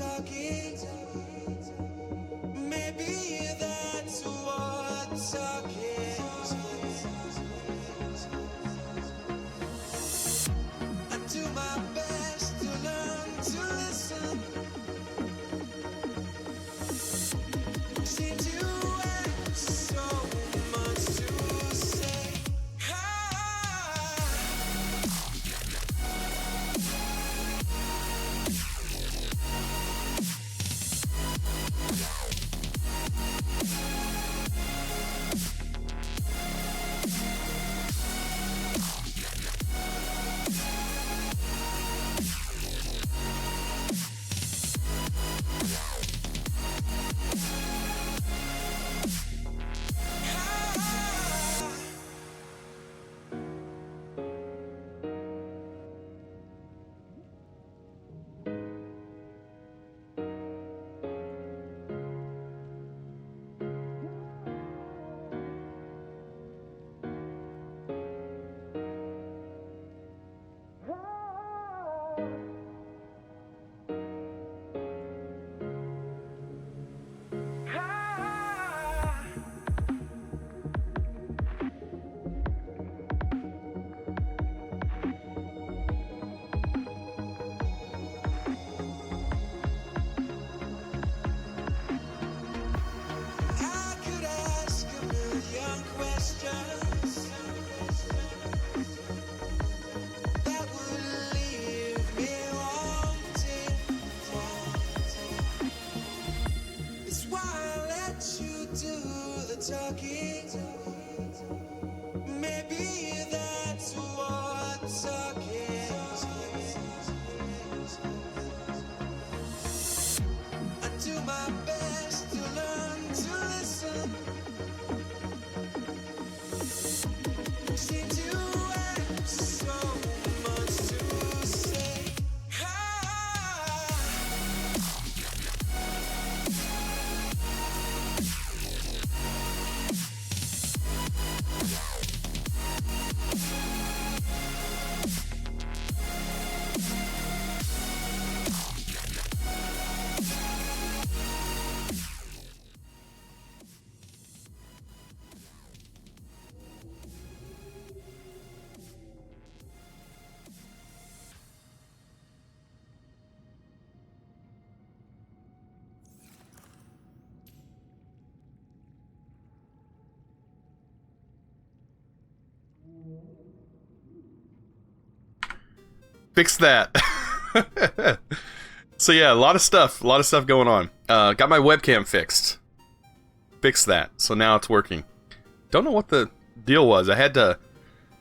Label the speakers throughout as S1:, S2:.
S1: talking. Maybe that's what talking. I do my best to learn to listen. Seem to have so much to say. I could ask a million questions that would leave me wanting. It's why I let you do the talking. Maybe that's what talking. I do my best to learn to listen. Seem to have so much to say.
S2: Fix that. So yeah, a lot of stuff going on. Got my webcam fixed. Fixed that, so now it's working. Don't know what the deal was. I had to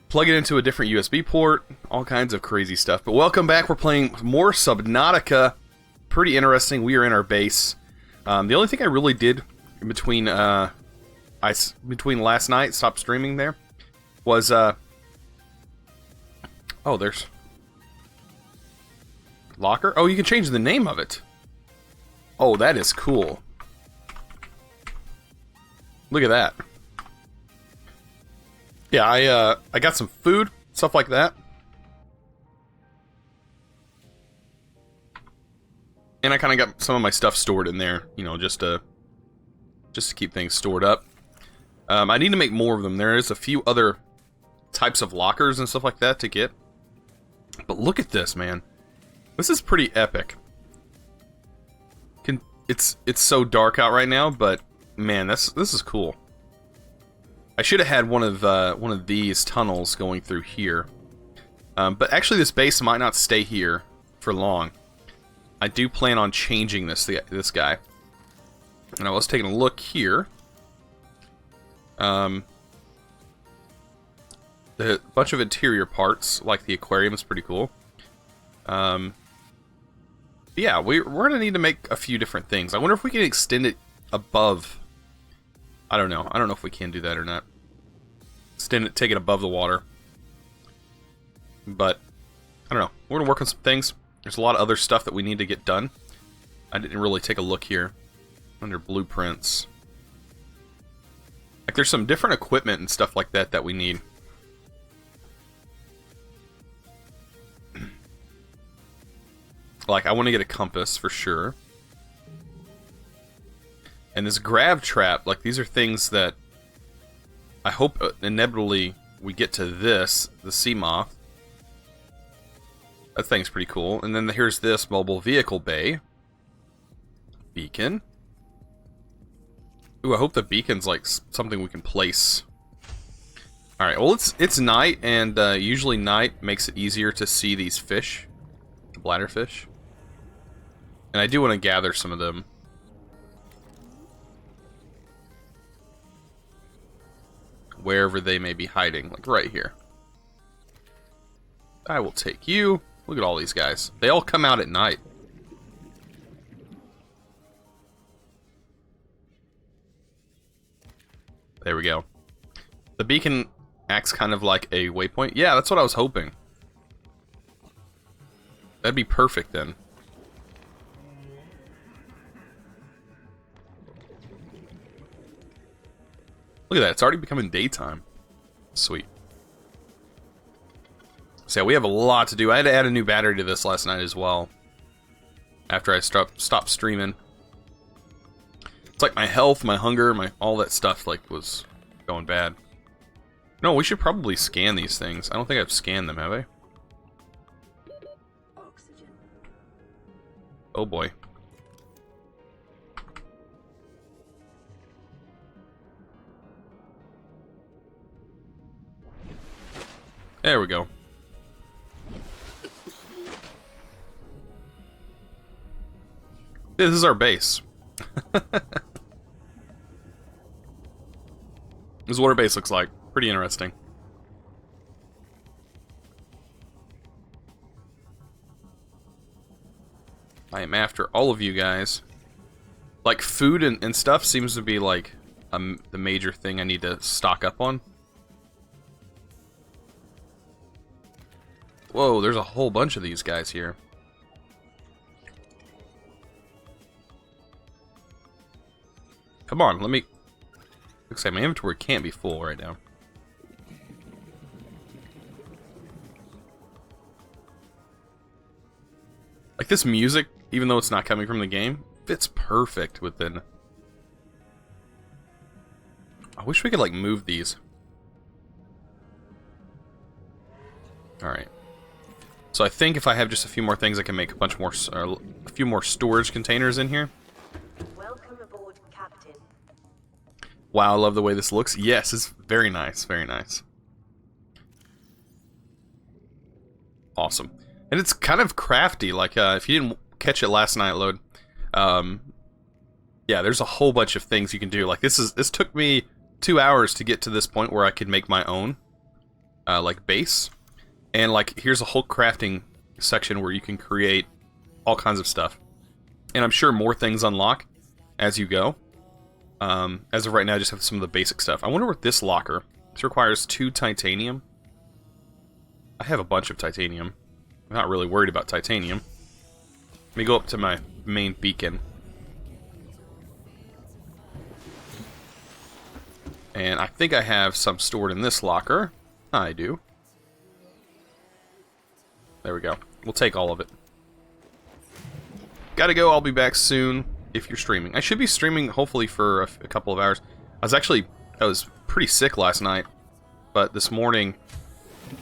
S2: plug it into a different USB port, all kinds of crazy stuff. But welcome back. We're playing more Subnautica. Pretty interesting. We are in our base. The only thing I really did in between between last night, stopped streaming there, was oh, there's locker. Oh, you can change the name of it. Oh, that is cool. Look at that. Yeah, I got some food, stuff like that. And I kind of got some of my stuff stored in there, you know, just to keep things stored up. I need to make more of them. There is a few other types of lockers and stuff like that to get. But look at this, man. This is pretty epic. It's so dark out right now, but man, this is cool. I should have had one of these tunnels going through here. But actually, this base might not stay here for long. I do plan on changing this guy. And I was taking a look here. The bunch of interior parts, like the aquarium, is pretty cool. Yeah, we're gonna need to make a few different things. I wonder if we can extend it above. I don't know if we can do that or not. Extend it, take it above the water. But I don't know. We're gonna work on some things. There's a lot of other stuff that we need to get done. I didn't really take a look here under blueprints. Like, there's some different equipment and stuff like that that we need. Like, I want to get a compass for sure. And this grab trap, like, these are things that I hope inevitably we get to this, the sea moth. That thing's pretty cool. And then here's this mobile vehicle bay. Beacon. Ooh, I hope the beacon's like something we can place. Alright, well it's night, and usually night makes it easier to see these fish. The bladderfish. And I do want to gather some of them. Wherever they may be hiding, like right here. I will take you. Look at all these guys. They all come out at night. There we go. The beacon acts kind of like a waypoint. Yeah, that's what I was hoping. That'd be perfect then. Look at that, it's already becoming daytime. Sweet. So yeah, we have a lot to do. I had to add a new battery to this last night as well. After I stopped streaming. It's like my health, my hunger, all that stuff like was going bad. No, we should probably scan these things. I don't think I've scanned them, have I? Oh boy. There we go. This is our base. This is what our base looks like. Pretty interesting. I am after all of you guys. Like, food and stuff seems to be like the major thing I need to stock up on. Whoa, there's a whole bunch of these guys here. Come on, let me... Looks like my inventory can't be full right now. Like, this music, even though it's not coming from the game, fits perfect within... I wish we could, like, move these. Alright. So I think if I have just a few more things, I can make a bunch more, a few more storage containers in here.
S3: Welcome aboard, Captain.
S2: Wow, I love the way this looks. Yes, it's very nice, very nice. Awesome. And it's kind of crafty, like, if you didn't catch it last night, Load, yeah, there's a whole bunch of things you can do. Like, this took me 2 hours to get to this point where I could make my own, like, base. And, like, here's a whole crafting section where you can create all kinds of stuff. And I'm sure more things unlock as you go. As of right now, I just have some of the basic stuff. I wonder what this locker... This requires 2 titanium. I have a bunch of titanium. I'm not really worried about titanium. Let me go up to my main beacon. And I think I have some stored in this locker. I do. There we go. We'll take all of it. Gotta go. I'll be back soon if you're streaming. I should be streaming hopefully for a couple of hours. I was pretty sick last night, but this morning,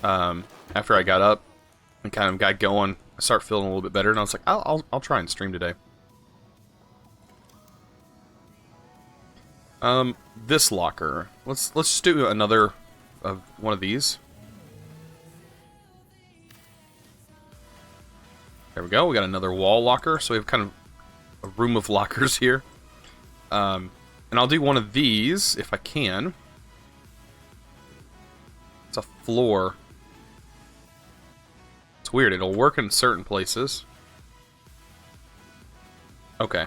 S2: after I got up and kind of got going, I started feeling a little bit better, and I was like, I'll try and stream today. This locker. Let's just do another one of these. There we go. We got another wall locker, so we have kind of a room of lockers here. And I'll do one of these if I can. It's a floor. It's weird. It'll work in certain places. Okay.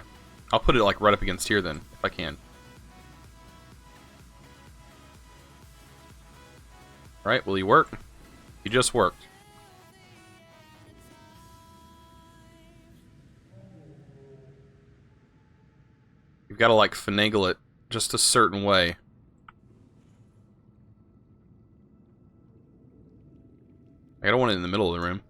S2: I'll put it like right up against here then, if I can. Alright, will he work? He just worked. You've got to, like, finagle it just a certain way. I don't want it in the middle of the room.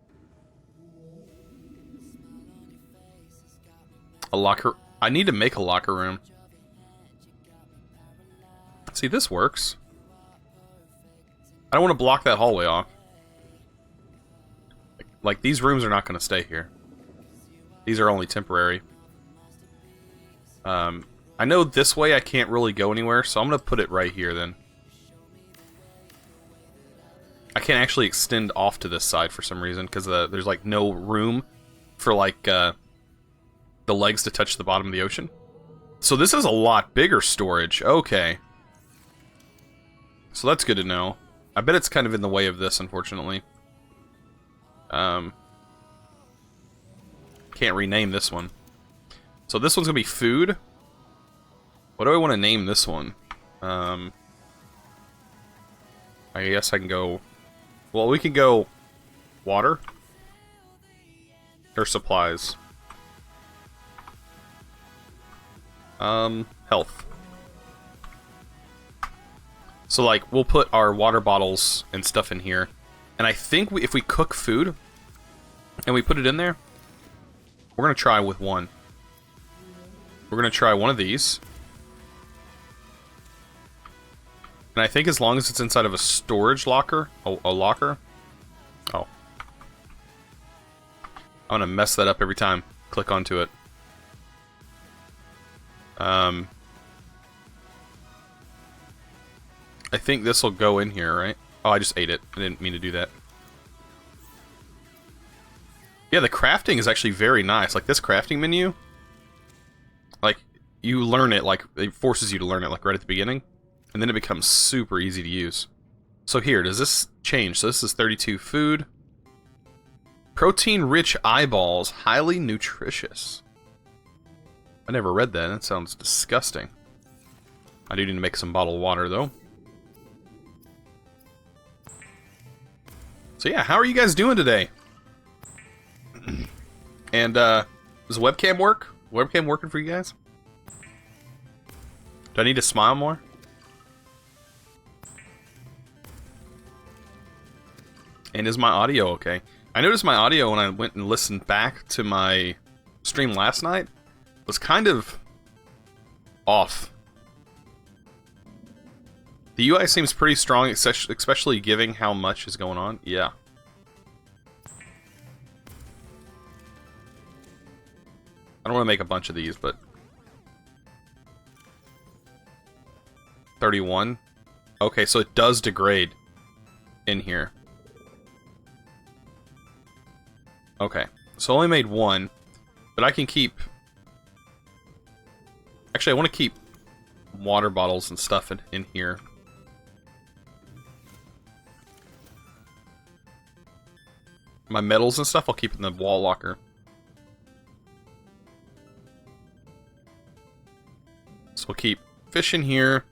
S2: A locker... I need to make a locker room. See, this works. I don't want to block that hallway off. Like, these rooms are not going to stay here. These are only temporary. I know this way I can't really go anywhere, so I'm going to put it right here then. I can't actually extend off to this side for some reason, because there's like no room for like the legs to touch the bottom of the ocean. So this is a lot bigger storage. Okay. So that's good to know. I bet it's kind of in the way of this, unfortunately. Can't rename this one. So this one's gonna be food. What do I want to name this one? I guess I can go... Well, we can go... water? Or supplies? Health. So, like, we'll put our water bottles and stuff in here. And I think if we cook food, and we put it in there, we're gonna try with one. We're gonna try one of these. And I think as long as it's inside of a storage locker, a locker. Oh. I'm gonna mess that up every time. Click onto it. I think this will go in here, right? Oh, I just ate it. I didn't mean to do that. Yeah, the crafting is actually very nice. Like, this crafting menu, like, you learn it, like, it forces you to learn it, like, right at the beginning. And then it becomes super easy to use. So here, does this change? So this is 32 food. Protein-rich eyeballs, highly nutritious. I never read that. That sounds disgusting. I do need to make some bottled water, though. So yeah, how are you guys doing today? And, does webcam work? Webcam working for you guys? Do I need to smile more? And is my audio okay? I noticed my audio when I went and listened back to my stream last night was kind of off. The UI seems pretty strong, especially given how much is going on. Yeah. I don't want to make a bunch of these, but... 31? Okay, so it does degrade in here. Okay, so I only made one, but I can keep... Actually, I want to keep water bottles and stuff in here. My metals and stuff I'll keep in the wall locker. So we'll keep fish in here.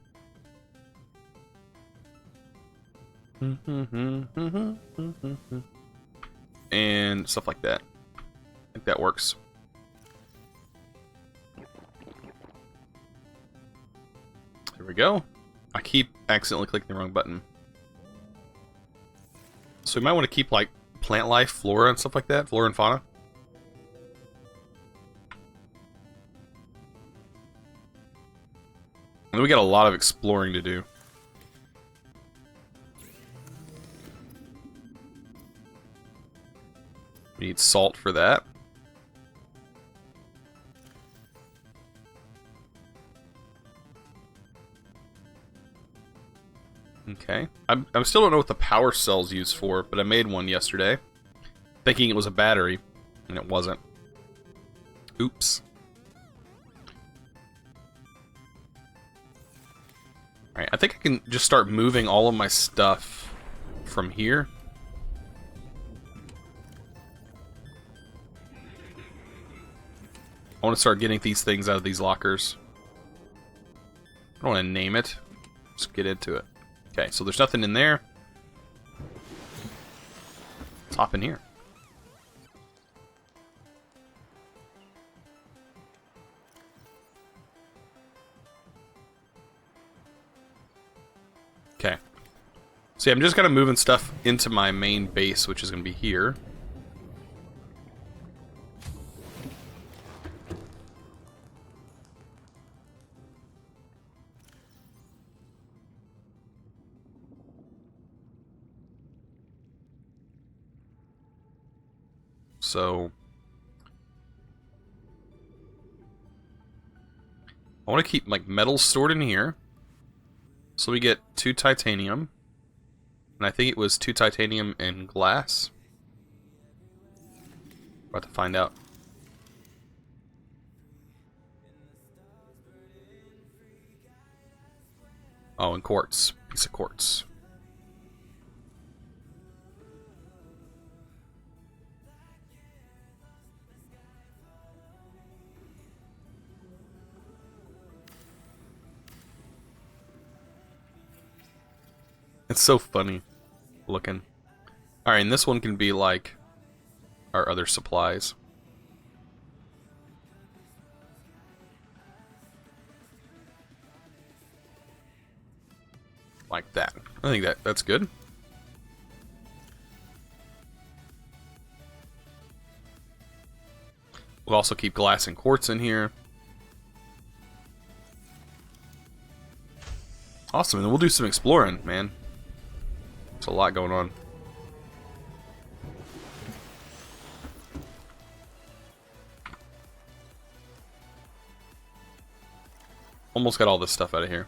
S2: And stuff like that. I think that works. There we go. I keep accidentally clicking the wrong button. So we might want to keep, like, plant life, flora, and stuff like that. Flora and fauna. And we got a lot of exploring to do. We need salt for that. Okay. I still don't know what the power cell's used for, but I made one yesterday, thinking it was a battery, and it wasn't. Oops. Alright, I think I can just start moving all of my stuff from here. I want to start getting these things out of these lockers. I don't want to name it. Let's get into it. Okay, so there's nothing in there. Let's hop in here. Okay. See, I'm just kind of moving stuff into my main base, which is going to be here. So I want to keep like metals stored in here. So we get 2 titanium. And I think it was 2 titanium and glass. About to find out. Oh, and quartz. Piece of quartz. It's so funny looking. Alright, and this one can be like our other supplies. Like that. I think that's good. We'll also keep glass and quartz in here. Awesome, and then we'll do some exploring, man. There's a lot going on. Almost got all this stuff out of here.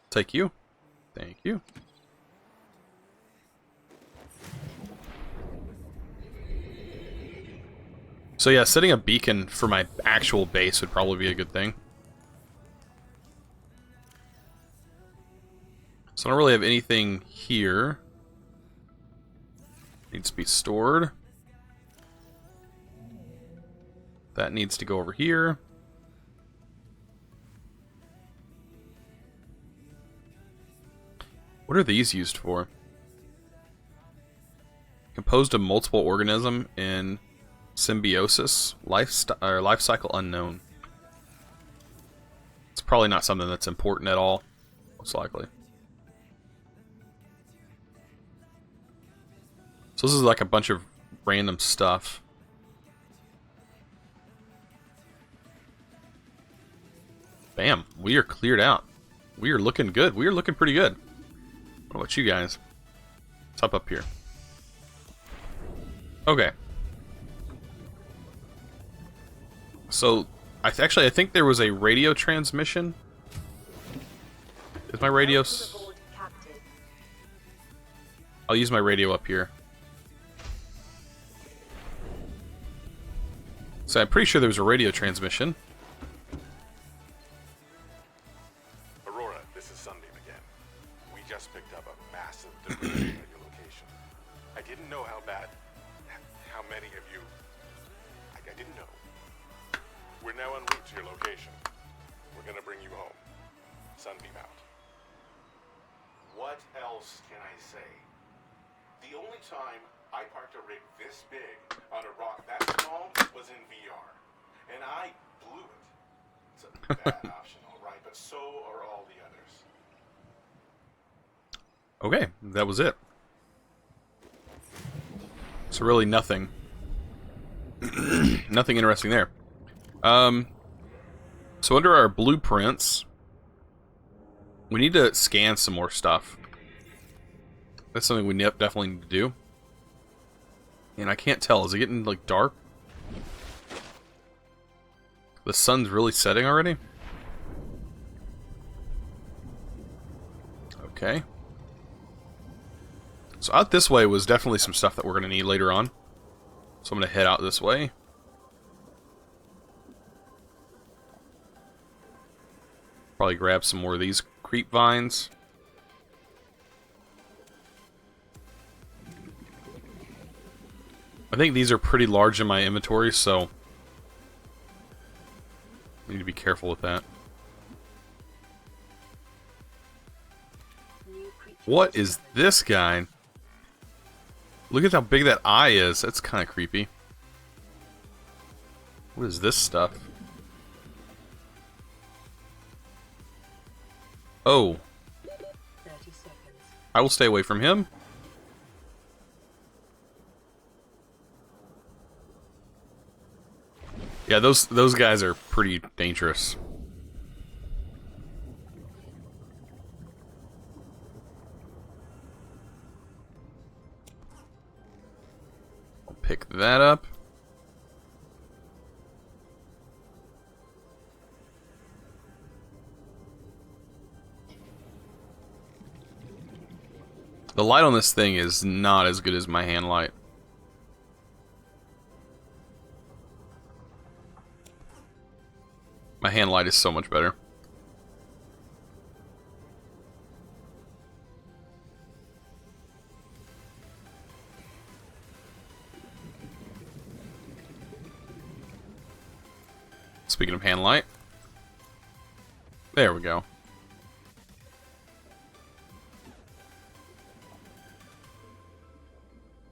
S2: Take you. Thank you. So yeah, setting a beacon for my actual base would probably be a good thing. So I don't really have anything here. Needs to be stored. That needs to go over here. What are these used for? Composed of multiple organism in symbiosis, life cycle unknown. It's probably not something that's important at all, most likely. So this is like a bunch of random stuff. Bam, we are cleared out. We are looking good. We are looking pretty good. What about you guys? What's up here? Okay. So, I think there was a radio transmission. Is my radio...
S3: Welcome aboard, Captain.
S2: I'll use my radio up here. So I'm pretty sure there was a radio transmission.
S4: Aurora, this is Sunbeam again. We just picked up a massive debris at your location. I didn't know how many of you... I didn't know. We're now en route to your location. We're gonna bring you home. Sunbeam out. What else can I say? The only time I parked a rig this big on a rock that small was in VR. And I blew it. It's a bad option, alright, but so are all the others.
S2: Okay, that was it. So really nothing. Nothing interesting there. So under our blueprints, we need to scan some more stuff. That's something we definitely need to do. And I can't tell, is it getting like dark? The sun's really setting already? Okay. So out this way was definitely some stuff that we're going to need later on. So I'm going to head out this way. Probably grab some more of these creep vines. I think these are pretty large in my inventory, so I need to be careful with that. What is this guy? Look at how big that eye is. That's kind of creepy. What is this stuff? Oh.
S3: 30 seconds.
S2: I will stay away from him. Yeah, those guys are pretty dangerous. Pick that up. The light on this thing is not as good as my hand light. My hand light is so much better. Speaking of hand light, there we go.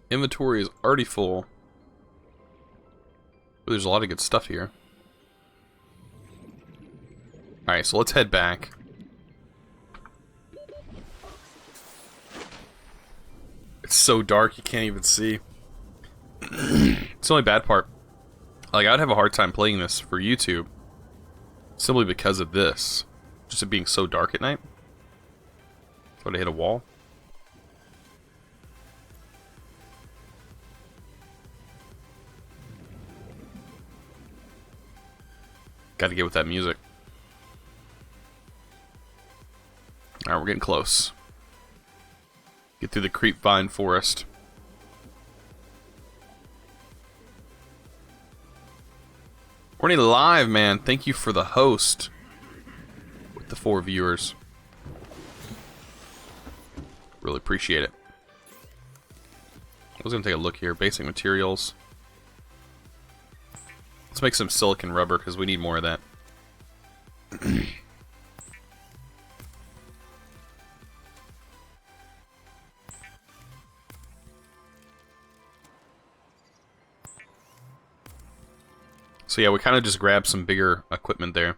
S2: Inventory is already full. But there's a lot of good stuff here. Alright, so let's head back. It's so dark you can't even see. It's the only bad part. Like, I'd have a hard time playing this for YouTube simply because of this. Just it being so dark at night. Would I hit a wall? Gotta get with that music. Alright, we're getting close. Get through the creep vine forest. We're already live, man. Thank you for the host. With the 4 viewers. Really appreciate it. I was gonna take a look here. Basic materials. Let's make some silicon rubber because we need more of that. So yeah, we kind of just grabbed some bigger equipment there.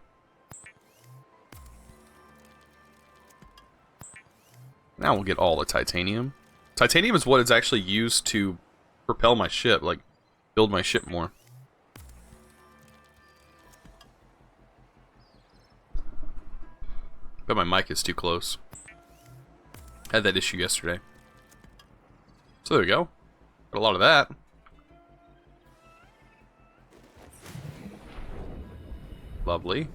S2: Now we'll get all the titanium. Titanium is what is actually used to propel my ship, like build my ship more. But my mic is too close. Had that issue yesterday. So there we go. Got a lot of that. Lovely.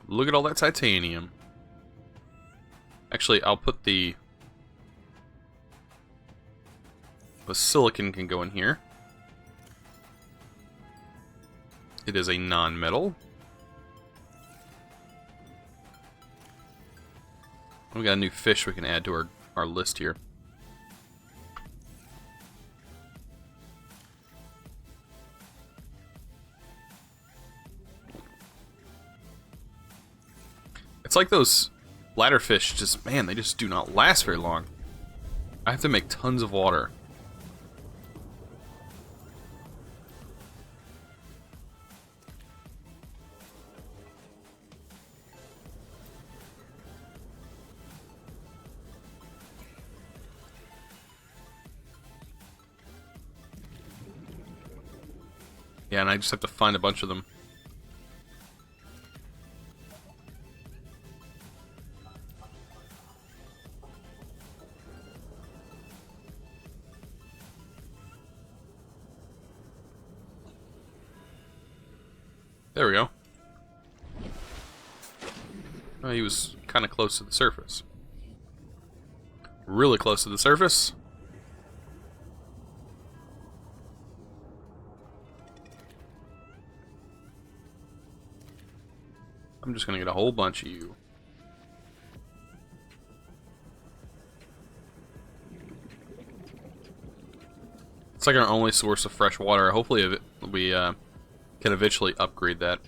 S2: Look at all that titanium. Actually, I'll put the silicon can go in here. It is a non-metal. We got a new fish we can add to our list here. It's like those bladderfish, just, man, they just do not last very long. I have to make tons of water. Yeah, and I just have to find a bunch of them. There we go. Oh, he was kind of close to the surface. Really close to the surface. I'm just gonna get a whole bunch of you. It's like our only source of fresh water. Hopefully we can eventually upgrade that.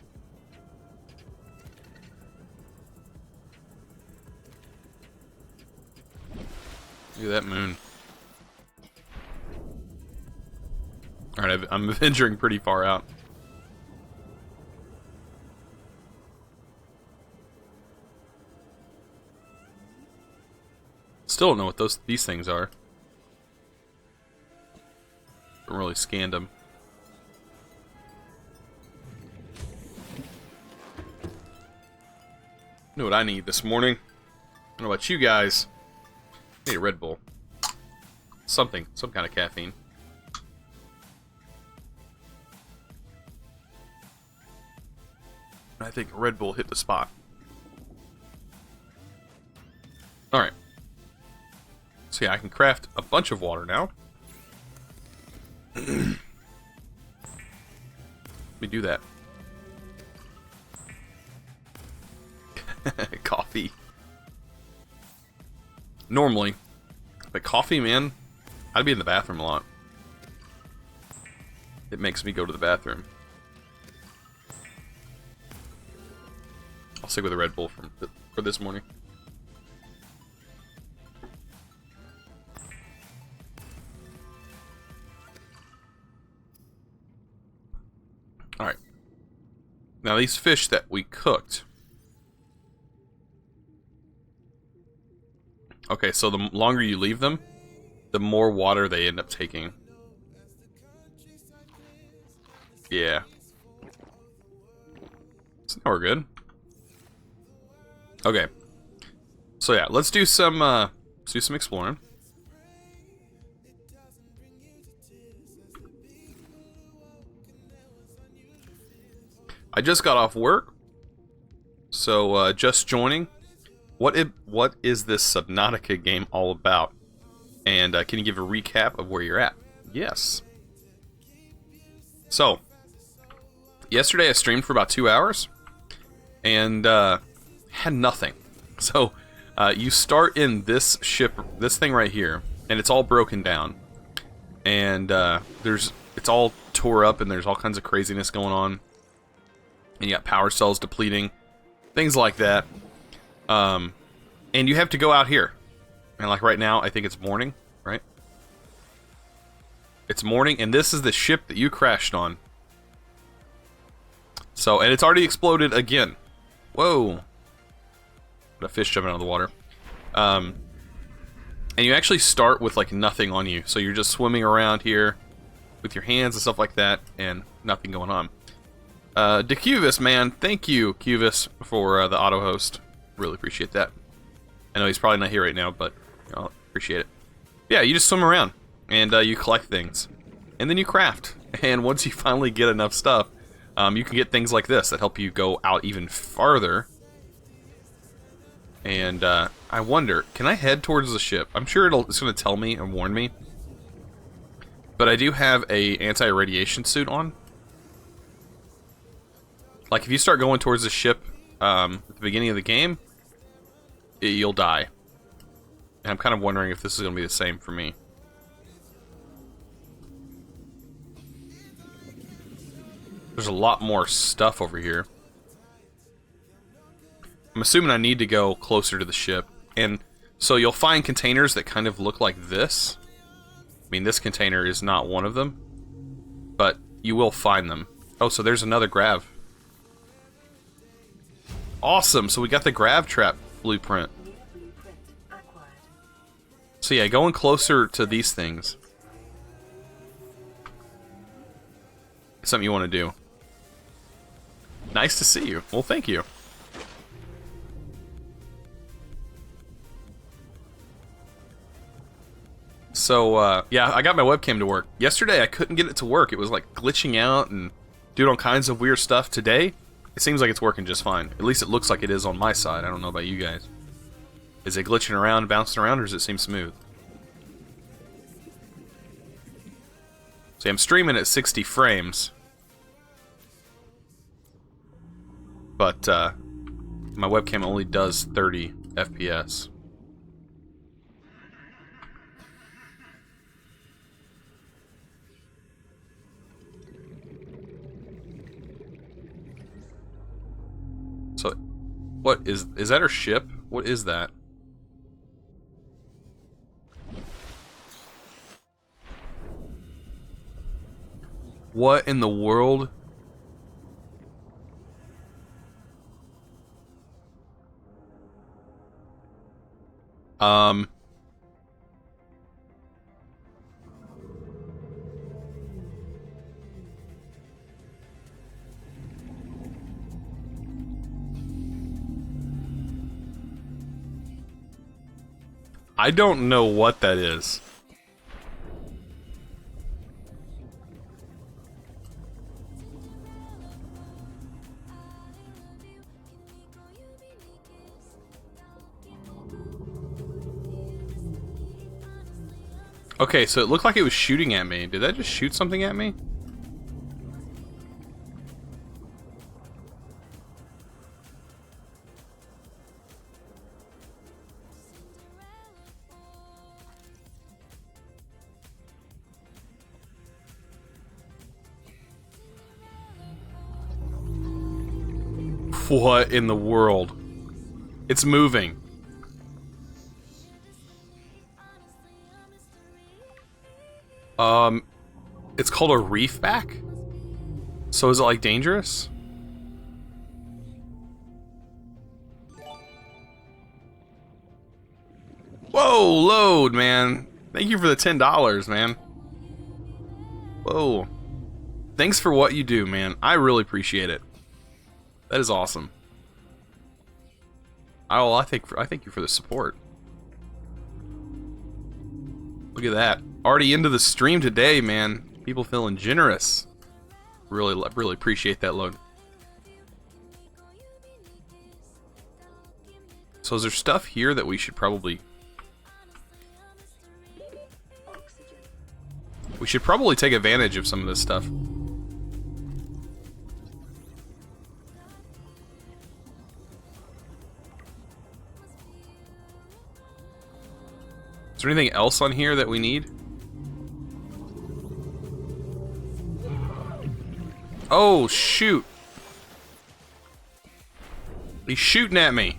S2: Look at that moon. Alright, I'm venturing pretty far out. Still don't know what these things are. Haven't really scanned them. know what I need this morning. I don't know about you guys. I need a Red Bull. Something. Some kind of caffeine. I think Red Bull hit the spot. Alright. So yeah, I can craft a bunch of water now. Let me do that. Coffee. Normally. But coffee, man, I'd be in the bathroom a lot. It makes me go to the bathroom. I'll stick with a Red Bull for this morning. Alright. Now these fish that we cooked. Okay, so the longer you leave them, the more water they end up taking. Yeah. So now we're good. Okay. So yeah, let's do some exploring. I just got off work, so just joining. What is this Subnautica game all about? And can you give a recap of where you're at? Yes. So, yesterday I streamed for about 2 hours, and had nothing. So, you start in this ship, this thing right here, and it's all broken down. And it's all tore up, and there's all kinds of craziness going on. And you got power cells depleting, things like that. And you have to go out here. And like right now, I think it's morning, right? It's morning, and this is the ship that you crashed on. So, and it's already exploded again. Whoa. A fish jumping out of the water. And you actually start with like nothing on you. So you're just swimming around here with your hands and stuff like that, and nothing going on. DeCuvis, man, thank you, Cuvis, for the auto host. Really appreciate that. I know he's probably not here right now, but I'll appreciate it. Yeah, you just swim around and you collect things, and then you craft. And once you finally get enough stuff, you can get things like this that help you go out even farther. And I wonder, can I head towards the ship? I'm sure it's going to tell me and warn me. But I do have a anti-radiation suit on. Like, if you start going towards the ship at the beginning of the game, you'll die. And I'm kind of wondering if this is going to be the same for me. There's a lot more stuff over here. I'm assuming I need to go closer to the ship. And so you'll find containers that kind of look like this. I mean, this container is not one of them, but you will find them. Oh, so there's another grav. Awesome, so we got the grav trap blueprint. So yeah, going closer to these things. It's something you want to do. Nice to see you. Well, thank you. So, yeah, I got my webcam to work. Yesterday, I couldn't get it to work. It was, like, glitching out and doing all kinds of weird stuff. Today, it seems like it's working just fine. At least it looks like it is on my side. I don't know about you guys. Is it glitching around, bouncing around, or does it seem smooth? See, I'm streaming at 60 frames. But, my webcam only does 30 FPS. So, what is that our ship? What is that? What in the world? I don't know what that is. Okay, so it looked like it was shooting at me. Did that just shoot something at me? What in the world? It's moving. It's called a reefback? So is it like dangerous? Whoa, load, man. Thank you for the $10, man. Whoa. Thanks for what you do, man. I really appreciate it. That is awesome. Oh, I thank you for the support. Look at that. Already into the stream today, man. People feeling generous. Really appreciate that load. So is there stuff here that we should probably... We should probably take advantage of some of this stuff. Is there anything else on here that we need? Oh, shoot. He's shooting at me.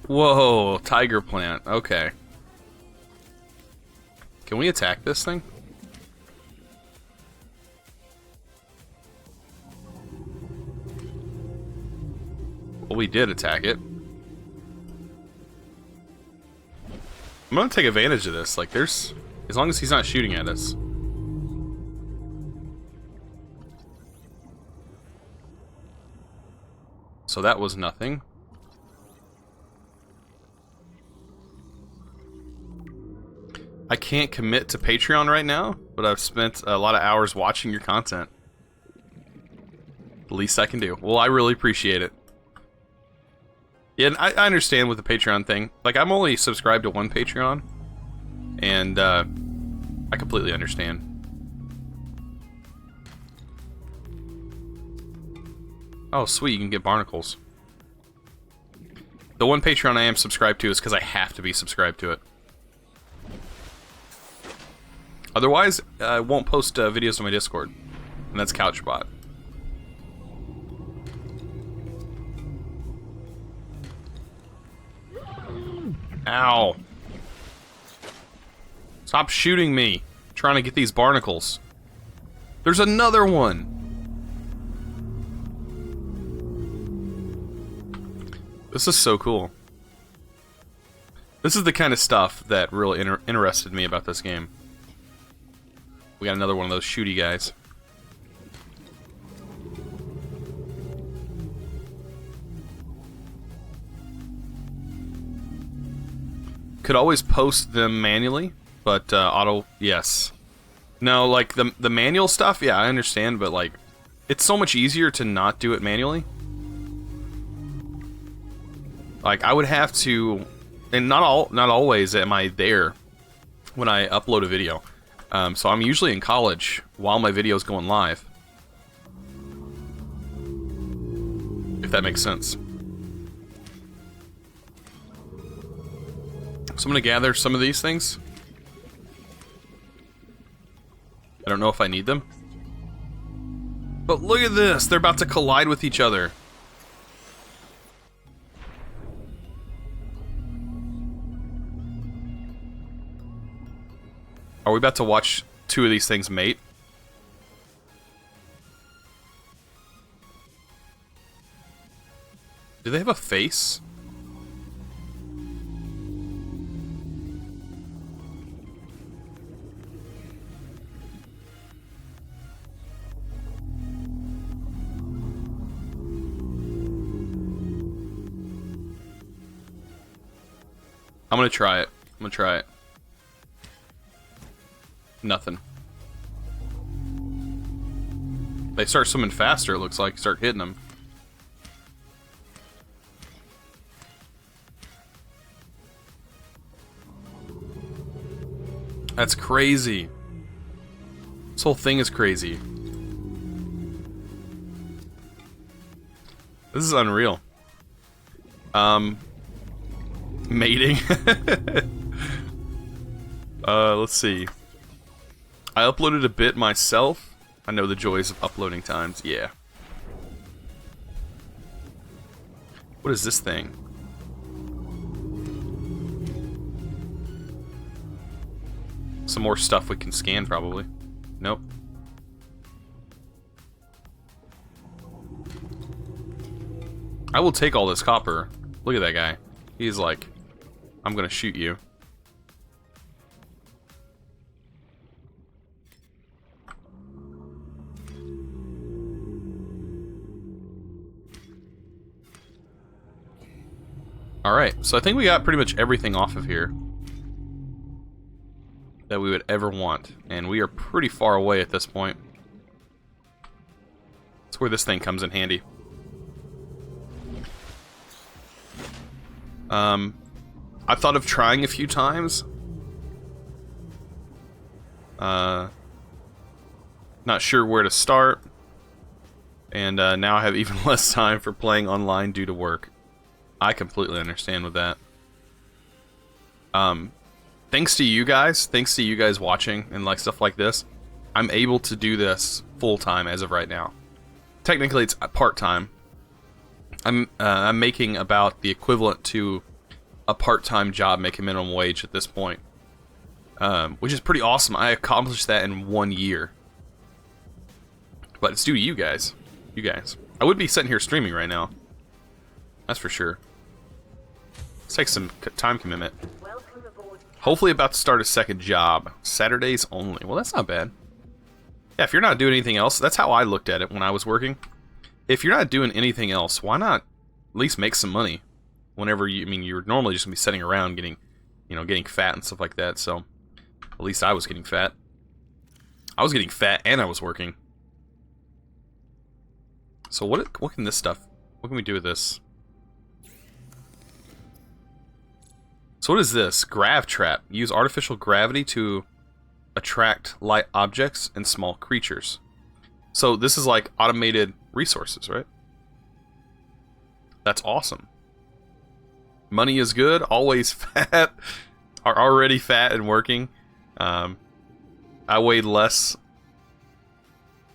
S2: Whoa, tiger plant. Okay. Can we attack this thing? Well, we did attack it. I'm gonna take advantage of this. Like, there's... As long as he's not shooting at us. So that was nothing. I can't commit to Patreon right now, but I've spent a lot of hours watching your content. The least I can do. Well, I really appreciate it. Yeah, and I understand with the Patreon thing. Like, I'm only subscribed to one Patreon, and I completely understand. Oh, sweet, you can get barnacles. The one Patreon I am subscribed to is because I have to be subscribed to it. Otherwise, I won't post videos on my Discord, and that's CouchBot. Ow. Stop shooting me. I'm trying to get these barnacles. There's another one. This is so cool. This is the kind of stuff that really interested me about this game. We got another one of those shooty guys. Could always post them manually, but auto, yes. No, like the manual stuff, yeah, I understand, but like it's so much easier to not do it manually. Like I would have to, and not always am I there when I upload a video. So I'm usually in college while my video's going live. If that makes sense. So I'm gonna gather some of these things. I don't know if I need them. But look at this! They're about to collide with each other. Are we about to watch two of these things mate? Do they have a face? I'm gonna try it. Nothing. They start swimming faster, it looks like. Start hitting them. That's crazy. This whole thing is crazy. This is unreal. Mating. Let's see. I uploaded a bit myself. I know the joys of uploading times. Yeah. What is this thing? Some more stuff we can scan, probably. Nope. I will take all this copper. Look at that guy. He's like, I'm gonna shoot you. Alright, so I think we got pretty much everything off of here that we would ever want. And we are pretty far away at this point. That's where this thing comes in handy. I've thought of trying a few times. Not sure where to start. And now I have even less time for playing online due to work. I completely understand with that. Thanks to you guys watching and like stuff like this, I'm able to do this full time as of right now. Technically, it's part-time. I'm making about the equivalent to a part-time job making minimum wage at this point, which is pretty awesome. I accomplished that in 1 year, but it's due to you guys. I would be sitting here streaming right now. That's for sure. Let's take some time commitment.
S3: Welcome aboard.
S2: Hopefully about to start a second job. Saturdays only. Well, that's not bad. Yeah, if you're not doing anything else, that's how I looked at it when I was working. If you're not doing anything else, why not at least make some money? Whenever you're normally just gonna be sitting around getting fat and stuff like that. So at least I was getting fat. I was getting fat and I was working. So what can this stuff? What can we do with this? So what is this? Grav trap. Use artificial gravity to attract light objects and small creatures. So this is like automated resources, right? That's awesome. Money is good. Always fat. Are already fat and working. I weighed less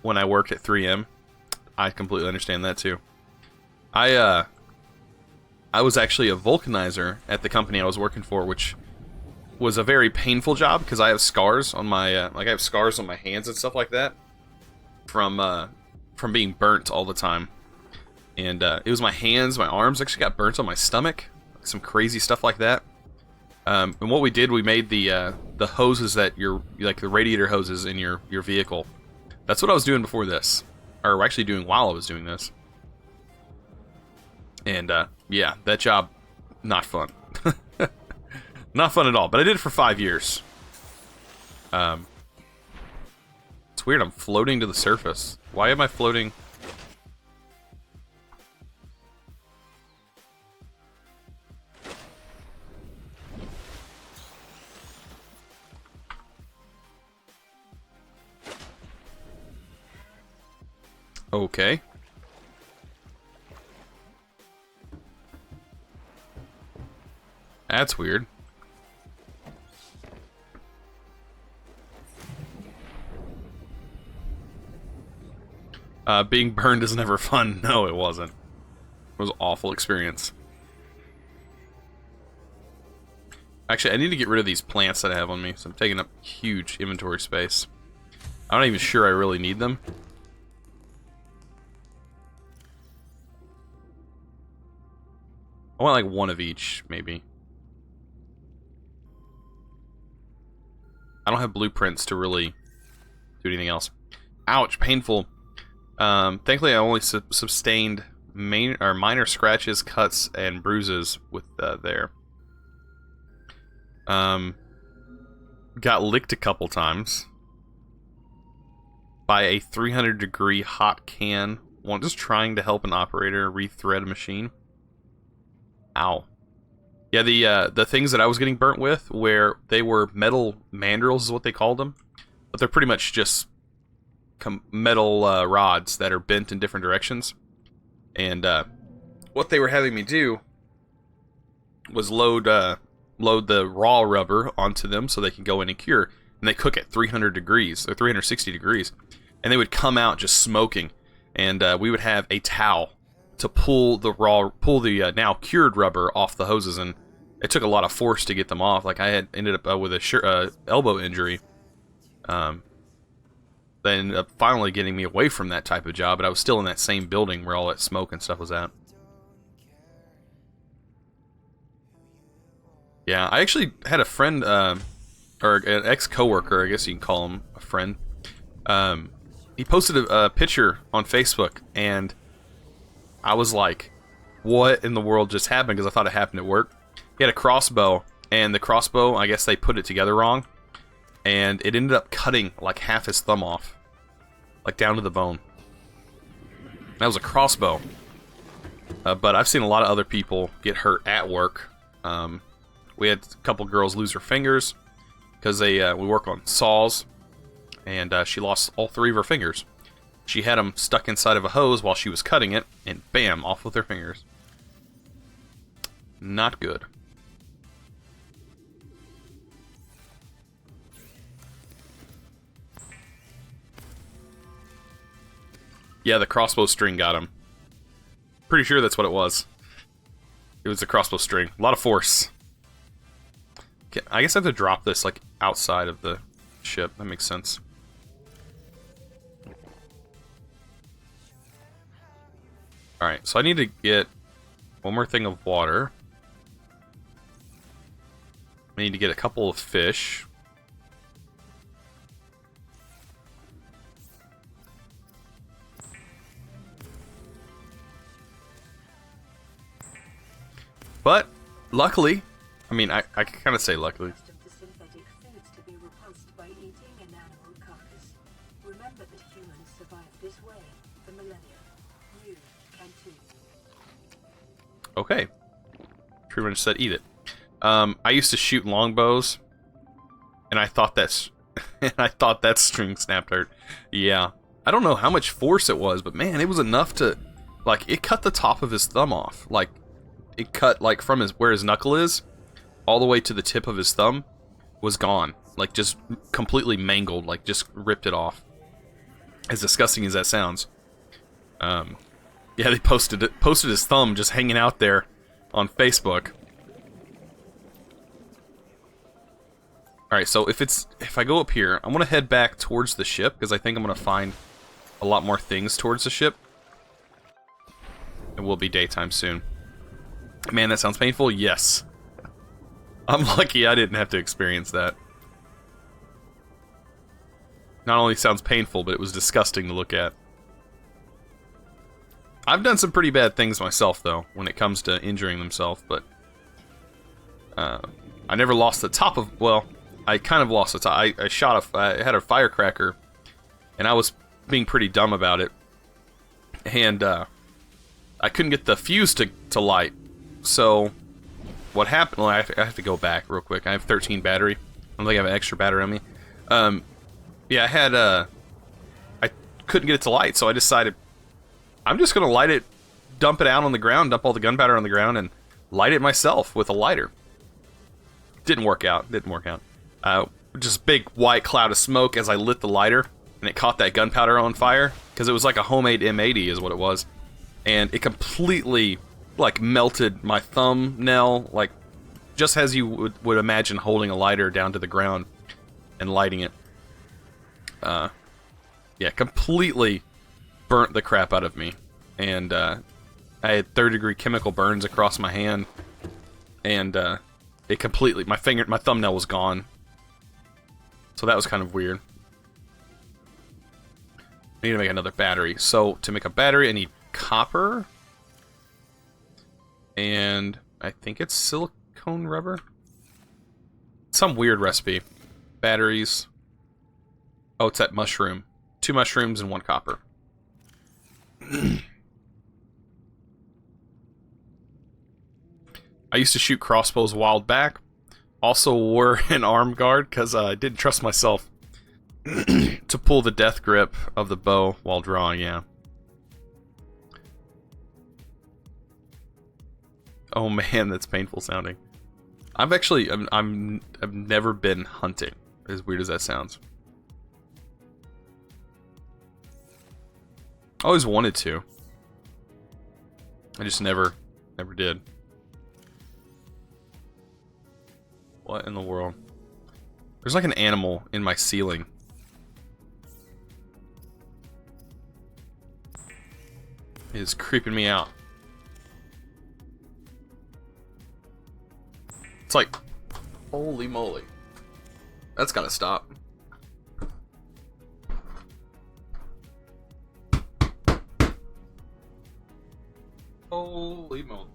S2: when I worked at 3M. I completely understand that too. I was actually a vulcanizer at the company I was working for, which was a very painful job because I have scars on my I have scars on my hands and stuff like that from being burnt all the time. And it was my hands, my arms actually got burnt on my stomach, some crazy stuff like that. And what we did, we made the hoses that like the radiator hoses in your vehicle. That's what I was doing before this, or actually doing while I was doing this. And yeah, that job, not fun. Not fun at all, but I did it for 5 years. It's weird, I'm floating to the surface. Why am I floating? Okay. That's weird. Being burned is never fun. No, it wasn't. It was an awful experience. Actually, I need to get rid of these plants that I have on me, so I'm taking up huge inventory space. I'm not even sure I really need them. I want like one of each, maybe. I don't have blueprints to really do anything else. Ouch, painful. Thankfully, I only sustained minor scratches, cuts, and bruises with there. Got licked a couple times by a 300-degree hot can while just trying to help an operator rethread a machine. Ow. Yeah, the things that I was getting burnt with, where they were metal mandrels is what they called them, but they're pretty much just metal rods that are bent in different directions. And what they were having me do was load the raw rubber onto them so they can go in and cure. And they cook at 300 degrees or 360 degrees, and they would come out just smoking. And we would have a towel to pull the now cured rubber off the hoses, and it took a lot of force to get them off. Like I had ended up with a elbow injury. They ended up finally getting me away from that type of job, but I was still in that same building where all that smoke and stuff was at. Yeah, I actually had a friend, or an ex-coworker, I guess you can call him a friend. He posted a picture on Facebook, and I was like, what in the world just happened? Because I thought it happened at work. He had a crossbow, and the crossbow, I guess they put it together wrong, and it ended up cutting like half his thumb off, like down to the bone. That was a crossbow. But I've seen a lot of other people get hurt at work. We had a couple girls lose their fingers because we work on saws, and she lost all 3 of her fingers. She had them stuck inside of a hose while she was cutting it, and bam, off with her fingers. Not good. Yeah, the crossbow string got him. Pretty sure that's what it was. It was the crossbow string. A lot of force. Okay, I guess I have to drop this like outside of the ship. That makes sense. Alright, so I need to get one more thing of water. I need to get a couple of fish. But, luckily, I mean, I can kind of say luckily.
S3: Most of the synthetic foods to be repulsed by eating an animal carcass. Remember that humans survived this way for millennia. You can too.
S2: Okay. Pretty much said eat it. I used to shoot longbows, and I thought that string snapped hurt. Yeah. I don't know how much force it was, but man, it was enough to, like, it cut the top of his thumb off. Like, it cut, like, from where his knuckle is, all the way to the tip of his thumb was gone. Like, just completely mangled, like, just ripped it off. As disgusting as that sounds. Yeah, they posted his thumb just hanging out there on Facebook. Alright, so if I go up here, I'm gonna head back towards the ship, because I think I'm gonna find a lot more things towards the ship. It will be daytime soon. Man, that sounds painful? Yes. I'm lucky I didn't have to experience that. Not only sounds painful, but it was disgusting to look at. I've done some pretty bad things myself, though, when it comes to injuring themselves, but I never lost the top of... Well, I kind of lost the top. I had a firecracker, and I was being pretty dumb about it. And I couldn't get the fuse to light. So, what happened... Well, I have to go back real quick. I have 13 battery. I don't think I have an extra battery on me. Yeah, I couldn't get it to light, so I decided I'm just going to light it, dump it out on the ground, dump all the gunpowder on the ground, and light it myself with a lighter. Didn't work out. Just big white cloud of smoke as I lit the lighter, and it caught that gunpowder on fire, because it was like a homemade M80 is what it was. And it completely, like, melted my thumbnail, like, just as you would imagine holding a lighter down to the ground and lighting it. Yeah, completely burnt the crap out of me. And I had third-degree chemical burns across my hand. And it completely... My thumbnail was gone. So that was kind of weird. I need to make another battery. So, to make a battery, I need copper. And I think it's silicone rubber. some weird recipe. Batteries. Oh, it's that mushroom. 2 mushrooms and 1 copper. I used to shoot crossbows a while back. Also wore an arm guard because I didn't trust myself to pull the death grip of the bow while drawing, yeah. Oh man, that's painful sounding. I've never been hunting, as weird as that sounds. I always wanted to. I just never did. What in the world? There's like an animal in my ceiling. It is creeping me out. It's like, holy moly. That's gotta stop. Holy moly.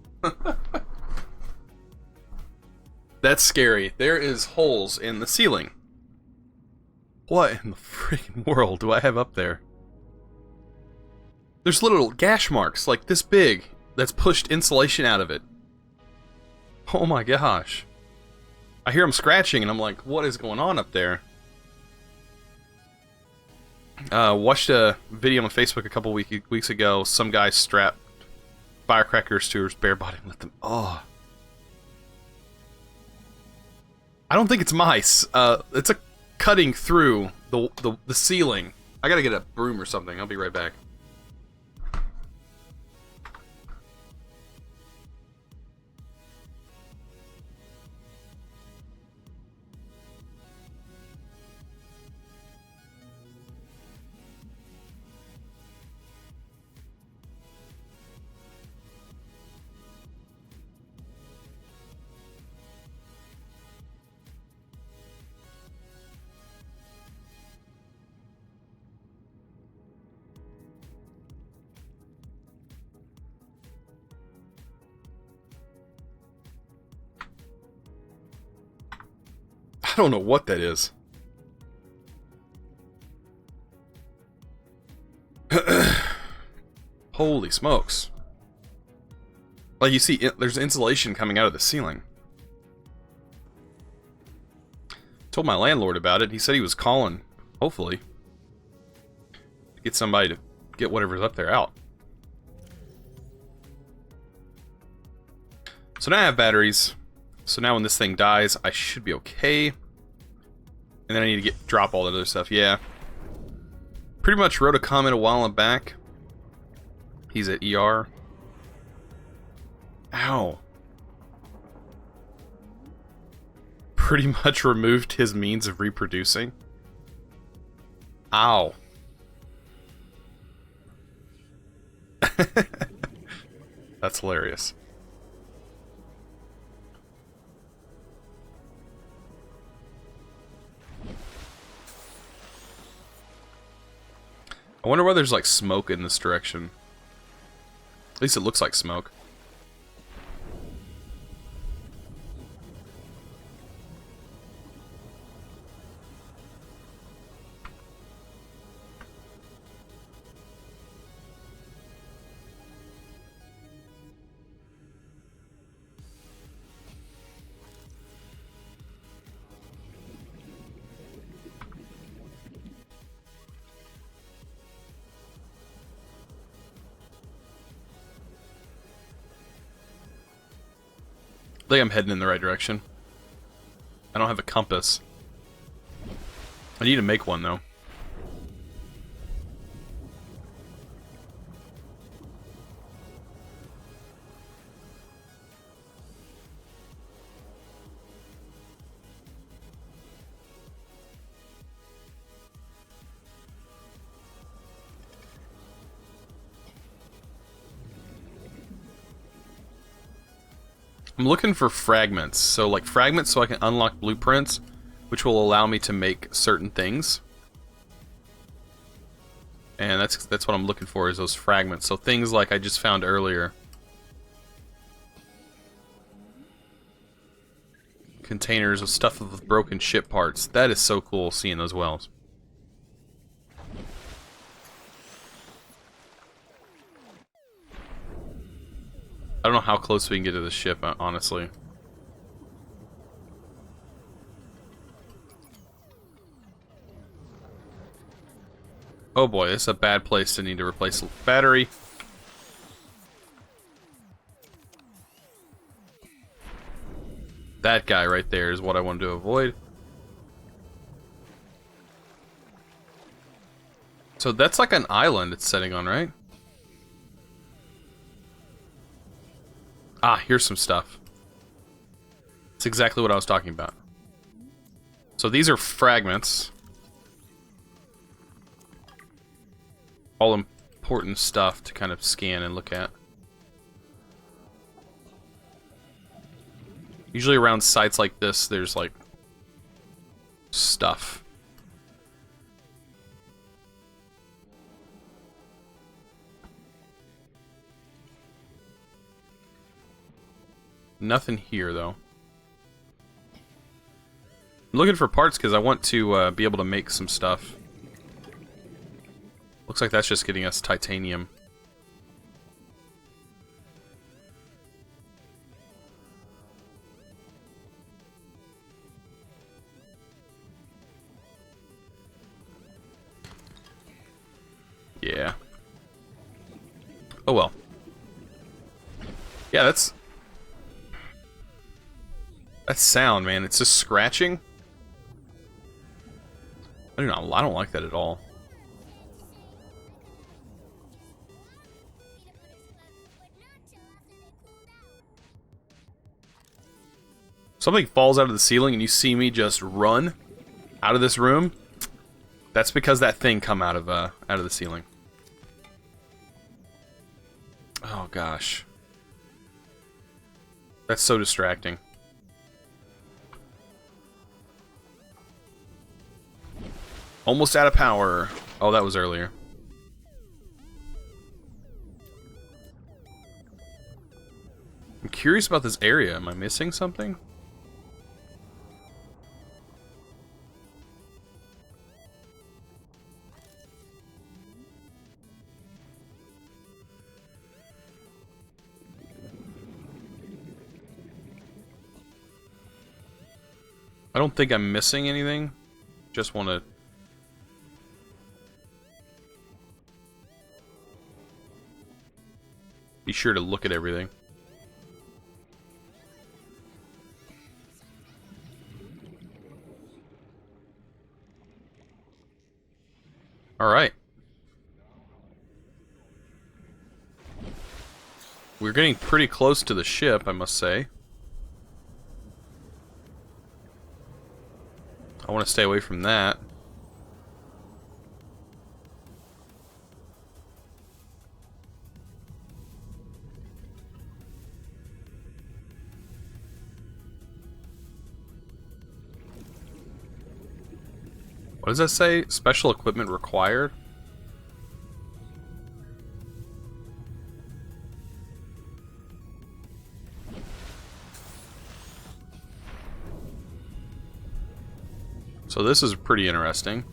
S2: That's scary. There is holes in the ceiling. What in the freaking world do I have up there? There's little gash marks like this big that's pushed insulation out of it. Oh my gosh. I hear them scratching and I'm like, what is going on up there? Watched a video on Facebook a couple weeks ago. Some guy strapped firecrackers to his bare body and let them... Oh. I don't think it's mice. It's a cutting through the ceiling. I gotta get a broom or something. I'll be right back. I don't know what that is. Holy smokes. Like you see, there's insulation coming out of the ceiling. Told my landlord about it. He said he was calling, hopefully, to get somebody to get whatever's up there out. So now I have batteries. So now when this thing dies, I should be okay. And then I need to drop all that other stuff. Yeah. Pretty much wrote a comment a while back. He's at ER. Ow. Pretty much removed his means of reproducing. Ow. That's hilarious. I wonder why there's like smoke in this direction. At least it looks like smoke. I think I'm heading in the right direction. I don't have a compass. I need to make one though. I'm looking for fragments. So like fragments so I can unlock blueprints, which will allow me to make certain things. And that's what I'm looking for, is those fragments. So things like I just found earlier. containers of stuff with broken ship parts. That is so cool, seeing those wells. I don't know how close we can get to the ship, honestly. Oh boy, this is a bad place to need to replace the battery. That guy right there is what I wanted to avoid. So that's like an island it's setting on, right? Ah, here's some stuff. It's exactly what I was talking about. So these are fragments. All important stuff to kind of scan and look at. Usually around sites like this, there's like stuff. Nothing here, though. I'm looking for parts because I want to be able to make some stuff. Looks like that's just getting us titanium. Yeah. Oh well. Yeah, that's sound, man. It's just scratching. I don't like that at all. Something falls out of the ceiling and you see me just run out of this room. That's because that thing come out of the ceiling. Oh gosh. That's so distracting. Almost out of power. Oh, that was earlier. I'm curious about this area. Am I missing something? I don't think I'm missing anything. Just want to... be sure to look at everything. Alright. We're getting pretty close to the ship, I must say. I want to stay away from that. What does that say? Special equipment required? So this is pretty interesting.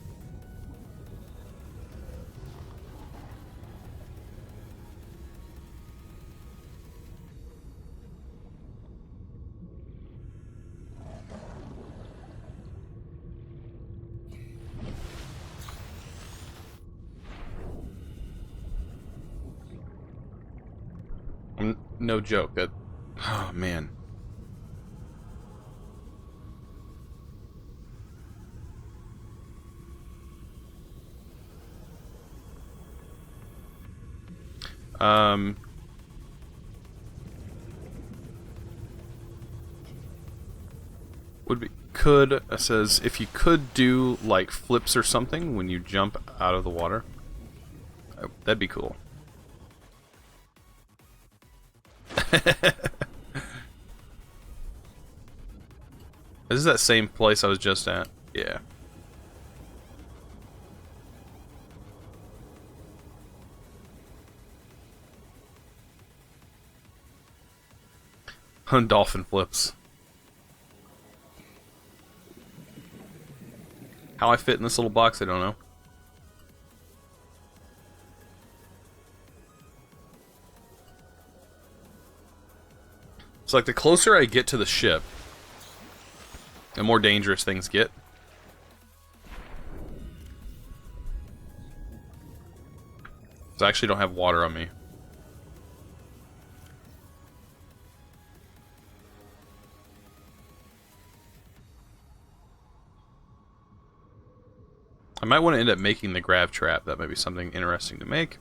S2: No joke, that... oh, man. Would be... could... it says, if you could do, like, flips or something when you jump out of the water. That'd be cool. This is that same place I was just at. Yeah. Dolphin flips. How I fit in this little box, I don't know. So, like, the closer I get to the ship, the more dangerous things get. So I actually don't have water on me. I might want to end up making the grav trap. That might be something interesting to make.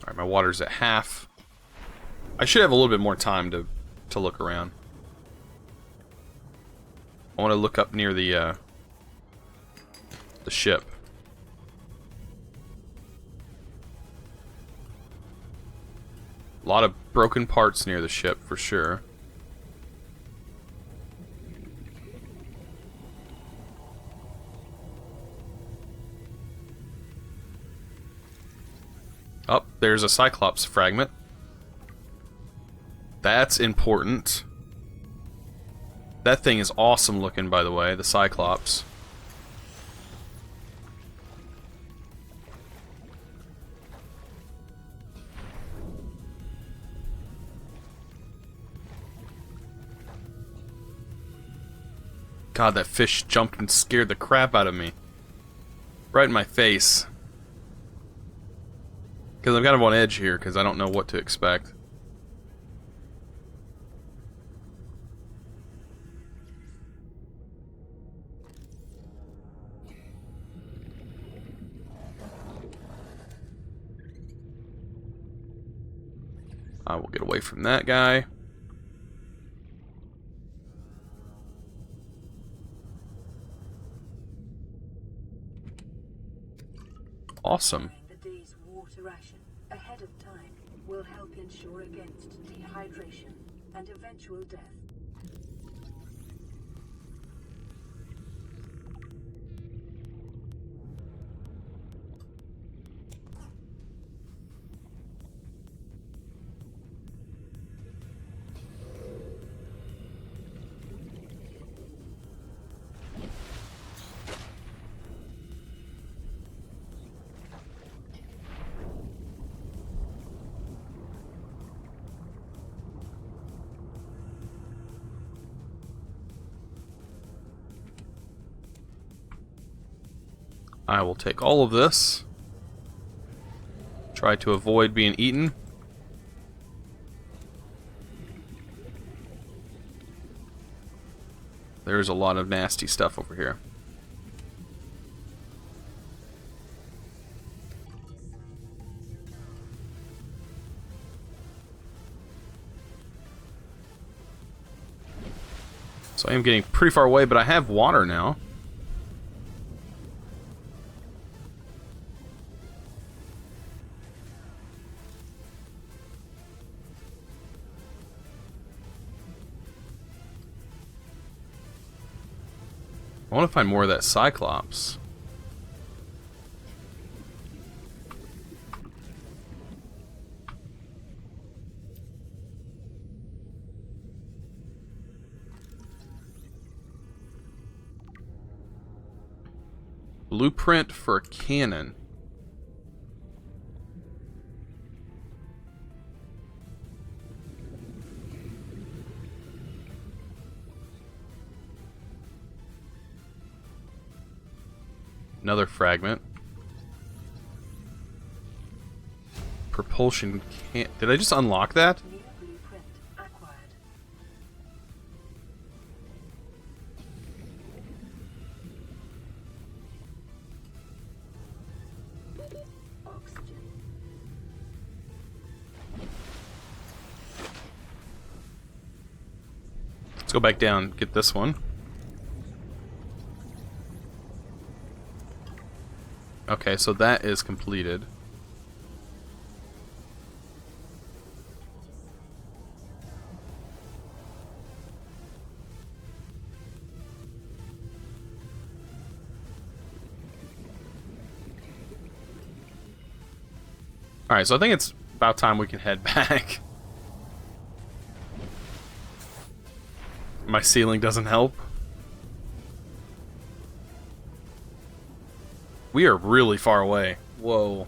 S2: Alright, my water's at half. I should have a little bit more time to look around. I want to look up near the ship. A lot of broken parts near the ship, for sure. Oh, there's a Cyclops fragment. That's important. That thing is awesome looking, by the way, the Cyclops. God, that fish jumped and scared the crap out of me. Right in my face. Because I'm kind of on edge here, because I don't know what to expect. I will get away from that guy. Awesome.
S3: The day's water ration ahead of time will help ensure against dehydration and eventual death.
S2: I will take all of this. Try to avoid being eaten. There's a lot of nasty stuff over here. So I am getting pretty far away, but I have water now. I want to find more of that Cyclops. Blueprint for a cannon. Another fragment. Propulsion can. Did I just unlock that?
S3: New blueprint acquired. Oxygen.
S2: Let's go back down, get this one. Okay, so that is completed. Alright, so I think it's about time we can head back. My ceiling doesn't help. We are really far away. Whoa.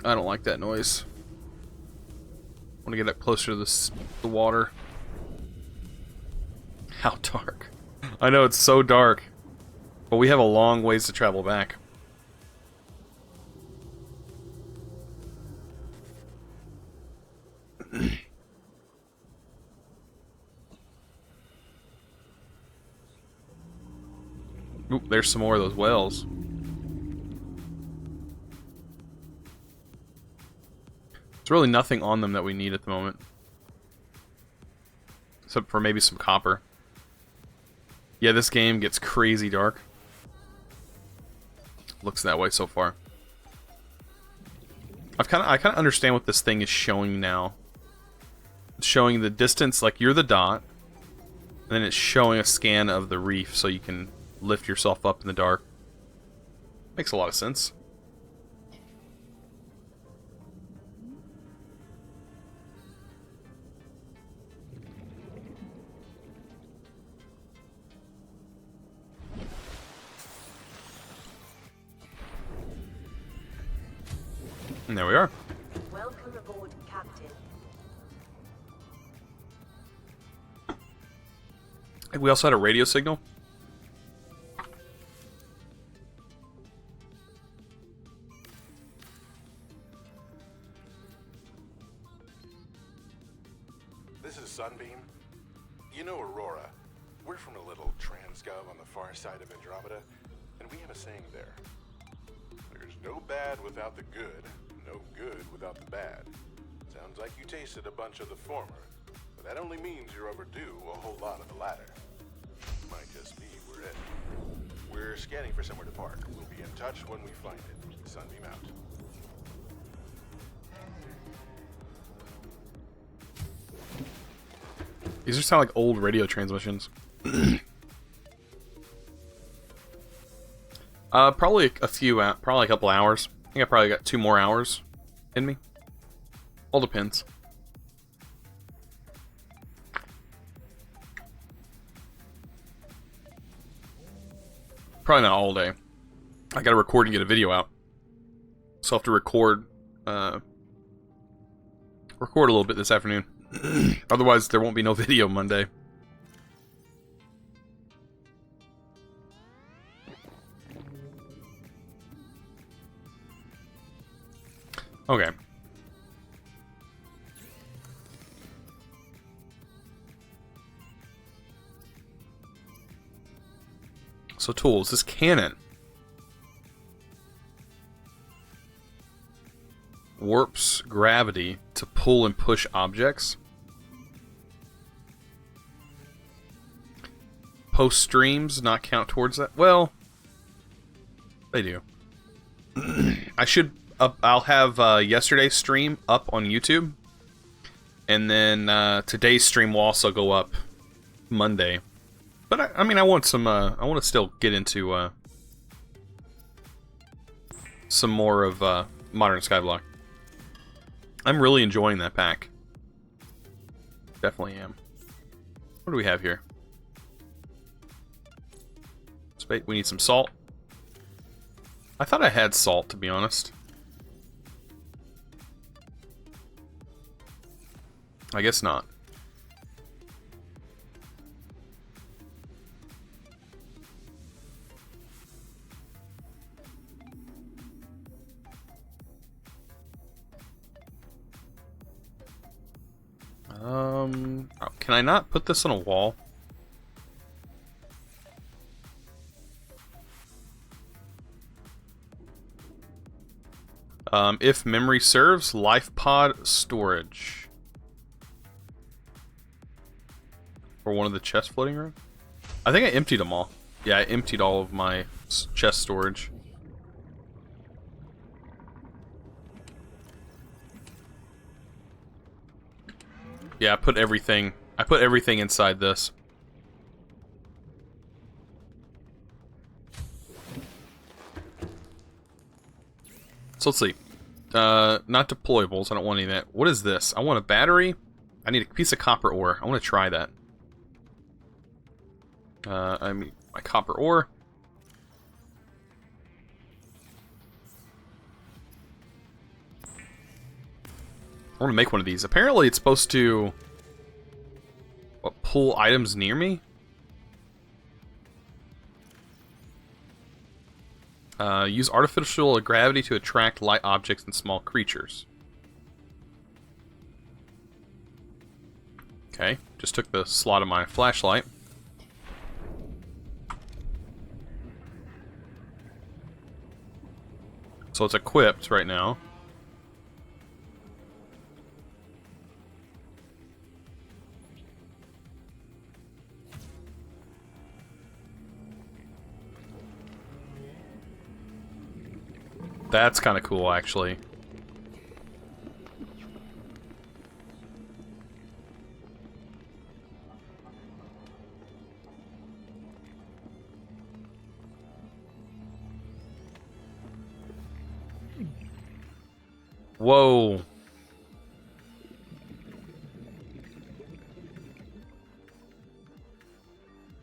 S2: I don't like that noise. I want to get up closer to the water. How dark. I know it's so dark. But we have a long ways to travel back. Oop, there's some more of those wells. There's really nothing on them that we need at the moment. Except for maybe some copper. Yeah, this game gets crazy dark. Looks that way so far. I kind of understand what this thing is showing now. It's showing the distance, like you're the dot, and then it's showing a scan of the reef so you can lift yourself up in the dark. Makes a lot of sense. And there we are.
S3: Welcome aboard, Captain.
S2: We also had a radio signal.
S4: This is Sunbeam. You know Aurora. We're from a little transgov on the far side of Andromeda, and we have a saying there. There's no bad without the good, no good without the bad. Sounds like you tasted a bunch of the former, but that only means you're overdue a whole lot of the latter. Might just be we're in. We're scanning for somewhere to park. We'll be in touch when we find it. Sunbeam out.
S2: These are sound like old radio transmissions. Probably probably a couple hours. I think I probably got 2 more hours in me. All depends. Probably not all day. I gotta record and get a video out. So I'll have to record a little bit this afternoon. Otherwise, there won't be no video Monday. Okay. So tools, this cannon. Warps gravity to pull and push objects. Post streams not count towards that? Well, they do. I'll have yesterday's stream up on YouTube. And then today's stream will also go up Monday. But I mean, I want to still get into some more of Modern Skyblock. I'm really enjoying that pack. Definitely am. What do we have here? We need some salt. I thought I had salt, to be honest. I guess not. Can I not put this on a wall? If memory serves, life pod storage. Or one of the chests floating around? I think I emptied them all. Yeah, I emptied all of my chest storage. Yeah, I put everything inside this. So let's see. Not deployables. I don't want any of that. What is this? I want a battery. I need a piece of copper ore. I want to try that. I mean, my copper ore. I want to make one of these. Apparently it's supposed to... what, pull items near me? Use artificial gravity to attract light objects and small creatures. Okay, just took the slot of my flashlight. So it's equipped right now. That's kind of cool, actually. Whoa.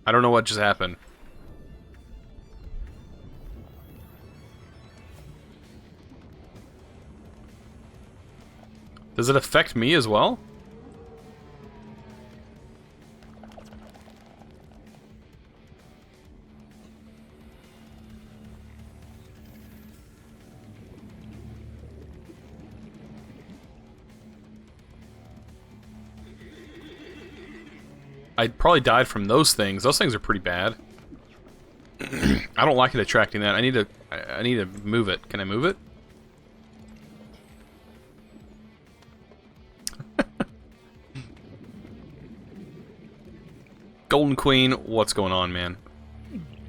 S2: I don't know what just happened. Does it affect me as well? I probably died from those things. Those things are pretty bad. I don't like it attracting that. I need to move it. Can I move it? Golden Queen, what's going on, man?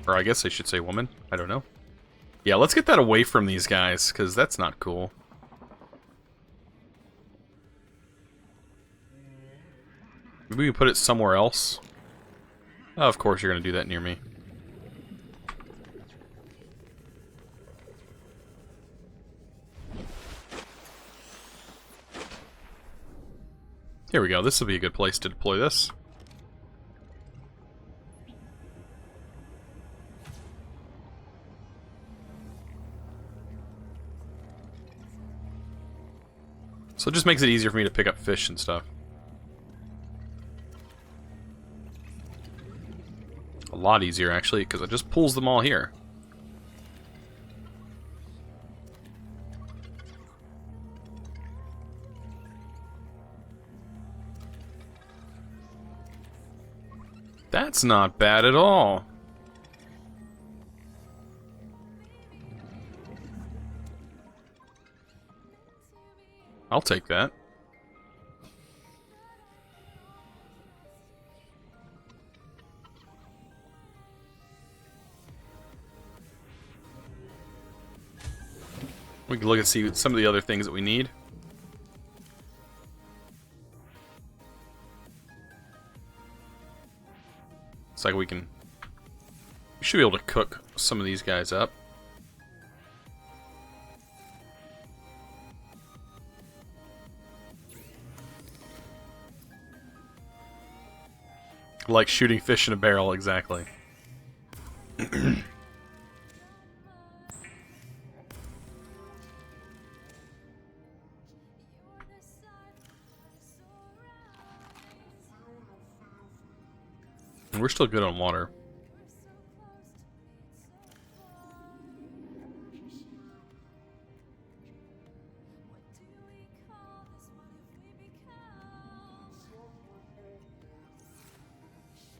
S2: Or I guess I should say woman. I don't know. Yeah, let's get that away from these guys, because that's not cool. Maybe we can put it somewhere else. Oh, of course you're going to do that near me. Here we go. This will be a good place to deploy this. So it just makes it easier for me to pick up fish and stuff. A lot easier, actually, because it just pulls them all here. That's not bad at all. I'll take that. We can look and see some of the other things that we need. It's like we should be able to cook some of these guys up. Like shooting fish in a barrel, exactly. We're still good on water.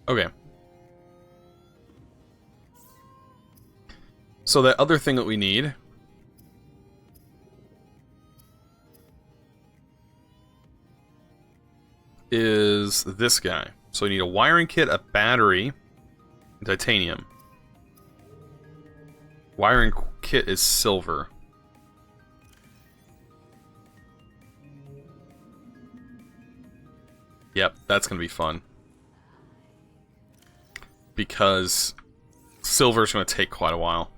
S2: Okay. So that other thing that we need is this guy. So we need a wiring kit, a battery, and titanium. Wiring kit is silver. Yep, that's going to be fun. Because silver's going to take quite a while.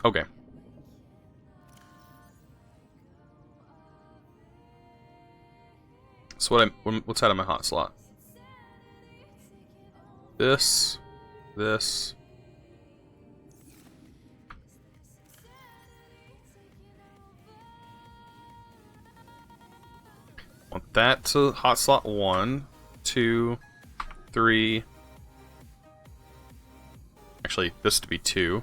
S2: Okay. So what's out of my hot slot? This. Want that to hot slot 1, 2, 3. Actually, this to be 2.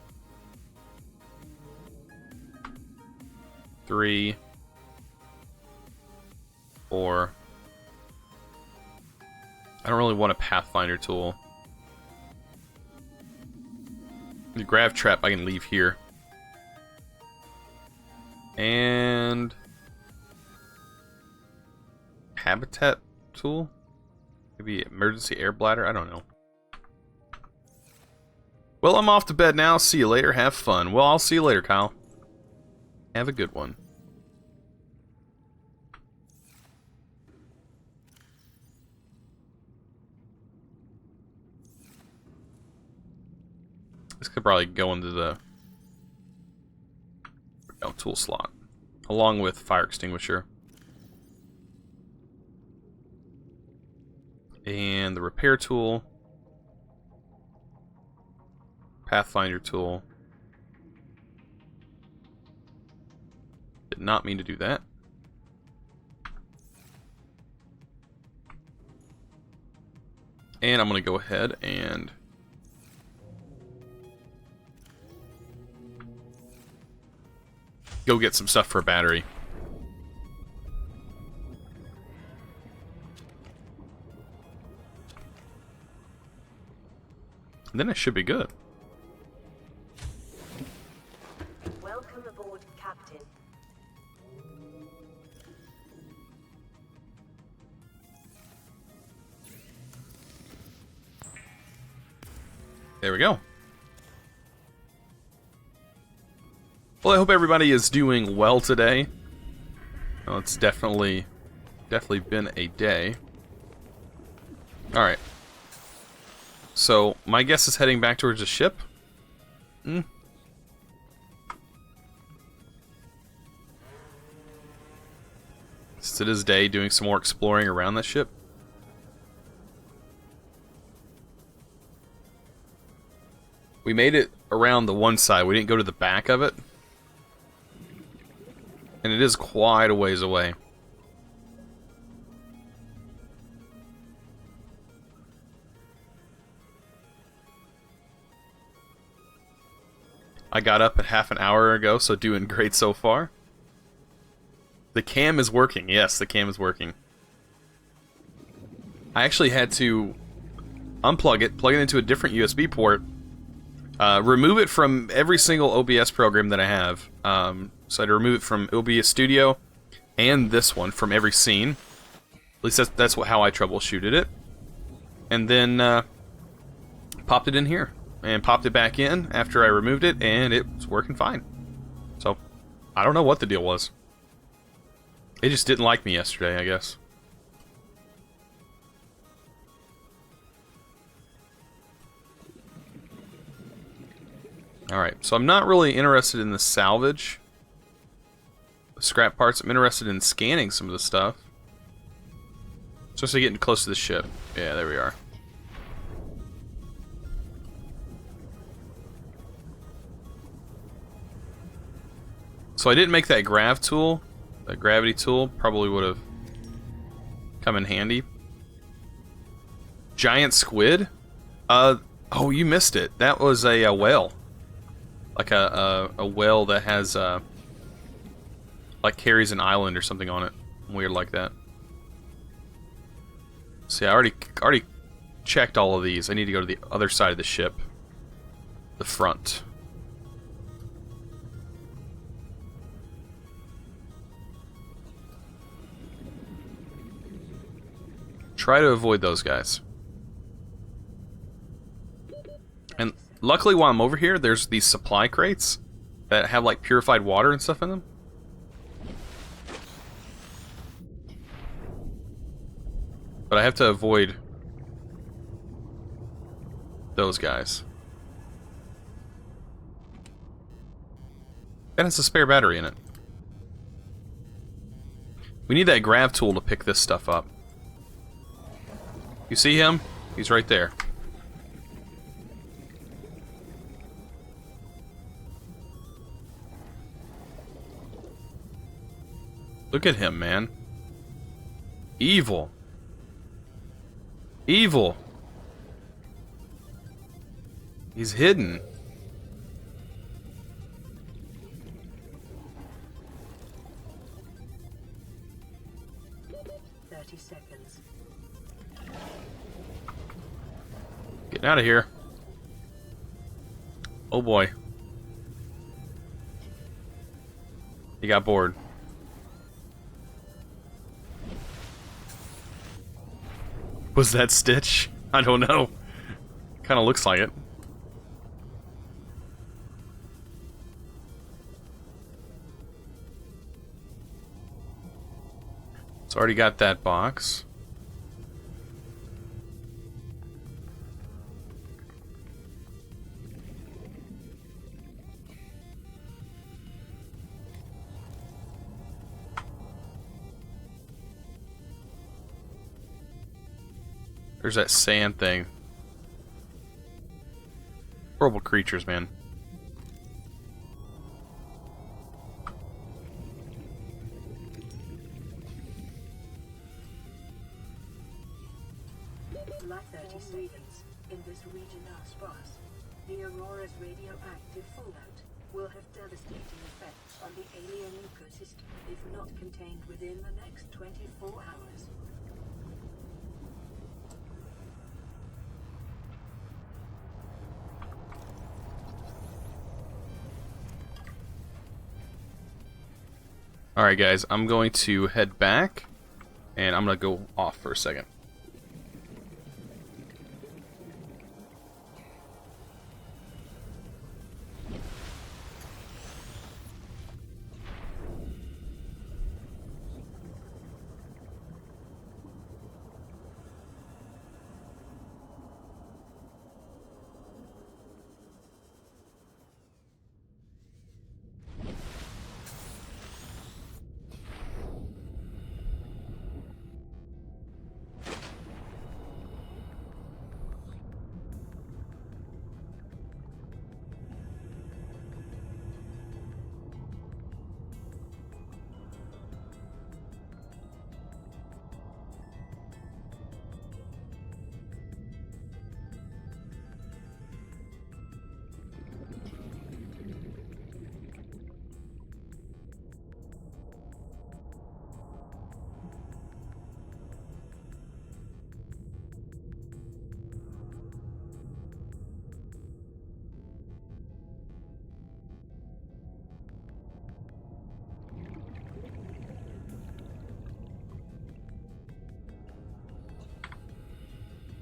S2: 3. 4. I don't really want a Pathfinder tool. The grav trap I can leave here. And habitat tool? Maybe emergency air bladder? I don't know. Well, I'm off to bed now. See you later. Have fun. Well, I'll see you later, Kyle. Have a good one. This could probably go into the tool slot, along with fire extinguisher. And the repair tool. Pathfinder tool. Did not mean to do that. And I'm going to go ahead and go get some stuff for a battery. And then it should be good.
S3: Welcome aboard, Captain.
S2: There we go. Well, I hope everybody is doing well today. Well, it's definitely been a day. Alright. So, my guess is heading back towards the ship. Since it is day, doing some more exploring around the ship. We made it around the one side. We didn't go to the back of it. And it is quite a ways away. I got up at half an hour ago, so doing great so far. The cam is working. Yes, the cam is working. I actually had to unplug it, plug it into a different USB port, remove it from every single OBS program that I have. So I had to remove it from OBS Studio and this one from every scene. At least that's how I troubleshooted it. And then popped it in here. And popped it back in after I removed it, and it was working fine. So, I don't know what the deal was. It just didn't like me yesterday, I guess. Alright, so I'm not really interested in the salvage. Scrap parts. I'm interested in scanning some of the stuff. Especially getting close to the ship. Yeah, there we are. So I didn't make that grav tool. That gravity tool probably would have come in handy. Giant squid? Oh, you missed it. That was a whale. Like a whale that has like carries an island or something on it. Weird like that. See, I already checked all of these. I need to go to the other side of the ship. The front. Try to avoid those guys. And luckily while I'm over here, there's these supply crates that have like purified water and stuff in them. But I have to avoid those guys. And it's a spare battery in it. We need that grav tool to pick this stuff up. You see him? He's right there. Look at him, man. Evil. Evil. He's hidden.
S3: Seconds.
S2: Getting out of here. Oh boy. He got bored. Was that Stitch? I don't know. Kind of looks like it. It's already got that box. There's that sand thing. Horrible creatures, man.
S3: Like 30 seconds. In this region are sparse. The Aurora's radioactive fallout will have devastating effects on the alien ecosystem if not contained within the next 24 hours.
S2: Alright guys, I'm going to head back, and I'm going to go off for a second.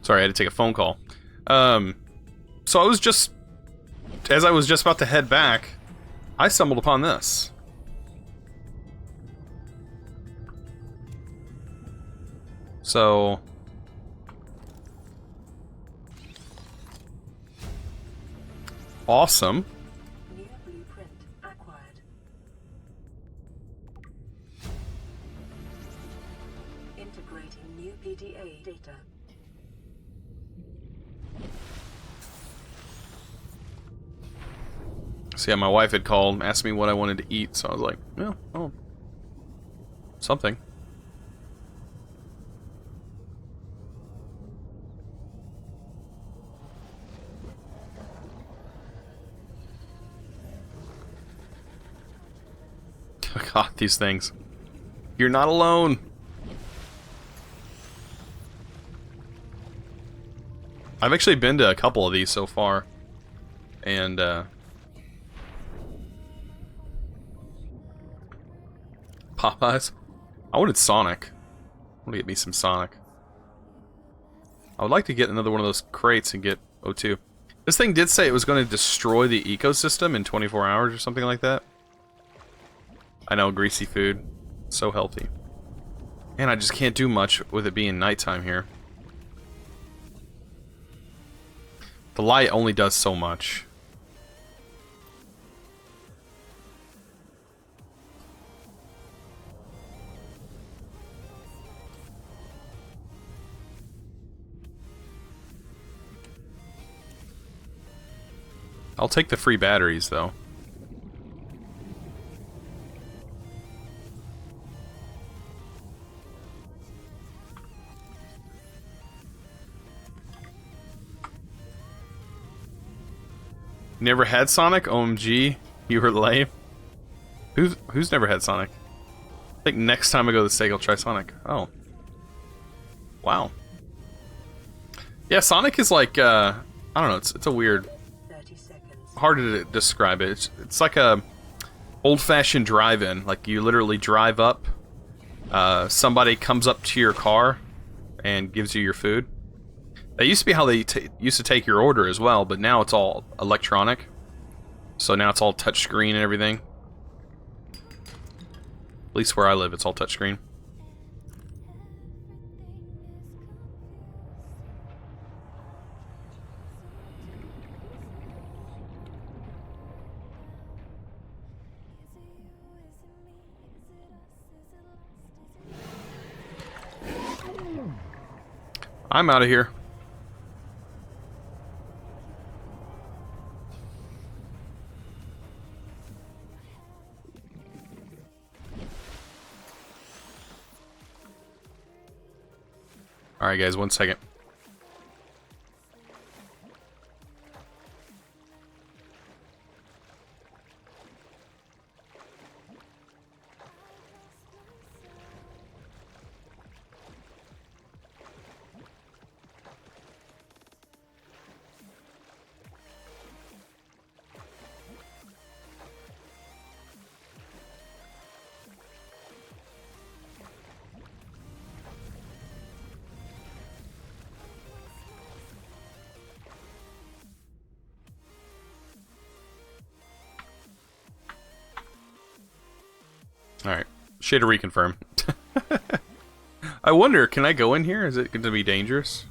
S2: Sorry, I had to take a phone call. So I was just... As I was just about to head back, I stumbled upon this. So... Awesome.
S3: New blueprint acquired. Integrating new PDA data.
S2: So yeah, my wife had called, asked me what I wanted to eat, so I was like, well, oh, something. God, these things. You're not alone. I've actually been to a couple of these so far, and Popeyes. I wanted Sonic. I want to get me some Sonic. I would like to get another one of those crates and get O2. This thing did say it was going to destroy the ecosystem in 24 hours or something like that. I know, greasy food. So healthy. And I just can't do much with it being nighttime here. The light only does so much. I'll take the free batteries, though. Never had Sonic? OMG, you were lame. Who's never had Sonic? I think next time I go to the steak, I'll try Sonic. Oh. Wow. Yeah, Sonic is like, I don't know, it's a weird... hard to describe it. It's like a old-fashioned drive-in. Like, you literally drive up, somebody comes up to your car and gives you your food. That used to be how they used to take your order as well, but now it's all electronic. So now it's all touchscreen and everything. At least where I live, it's all touchscreen. I'm out of here. Alright guys, 1 second. Alright, shader reconfirm. I wonder, can I go in here? Is it going to be dangerous?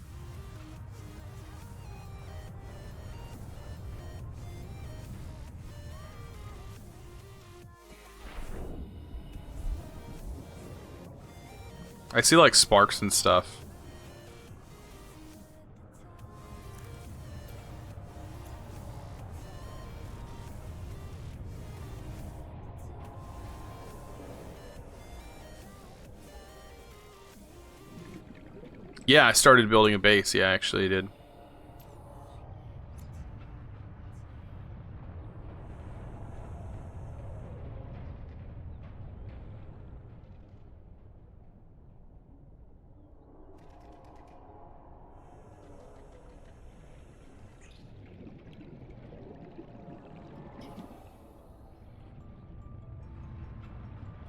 S2: I see like sparks and stuff. Yeah, I started building a base. Yeah, actually I did.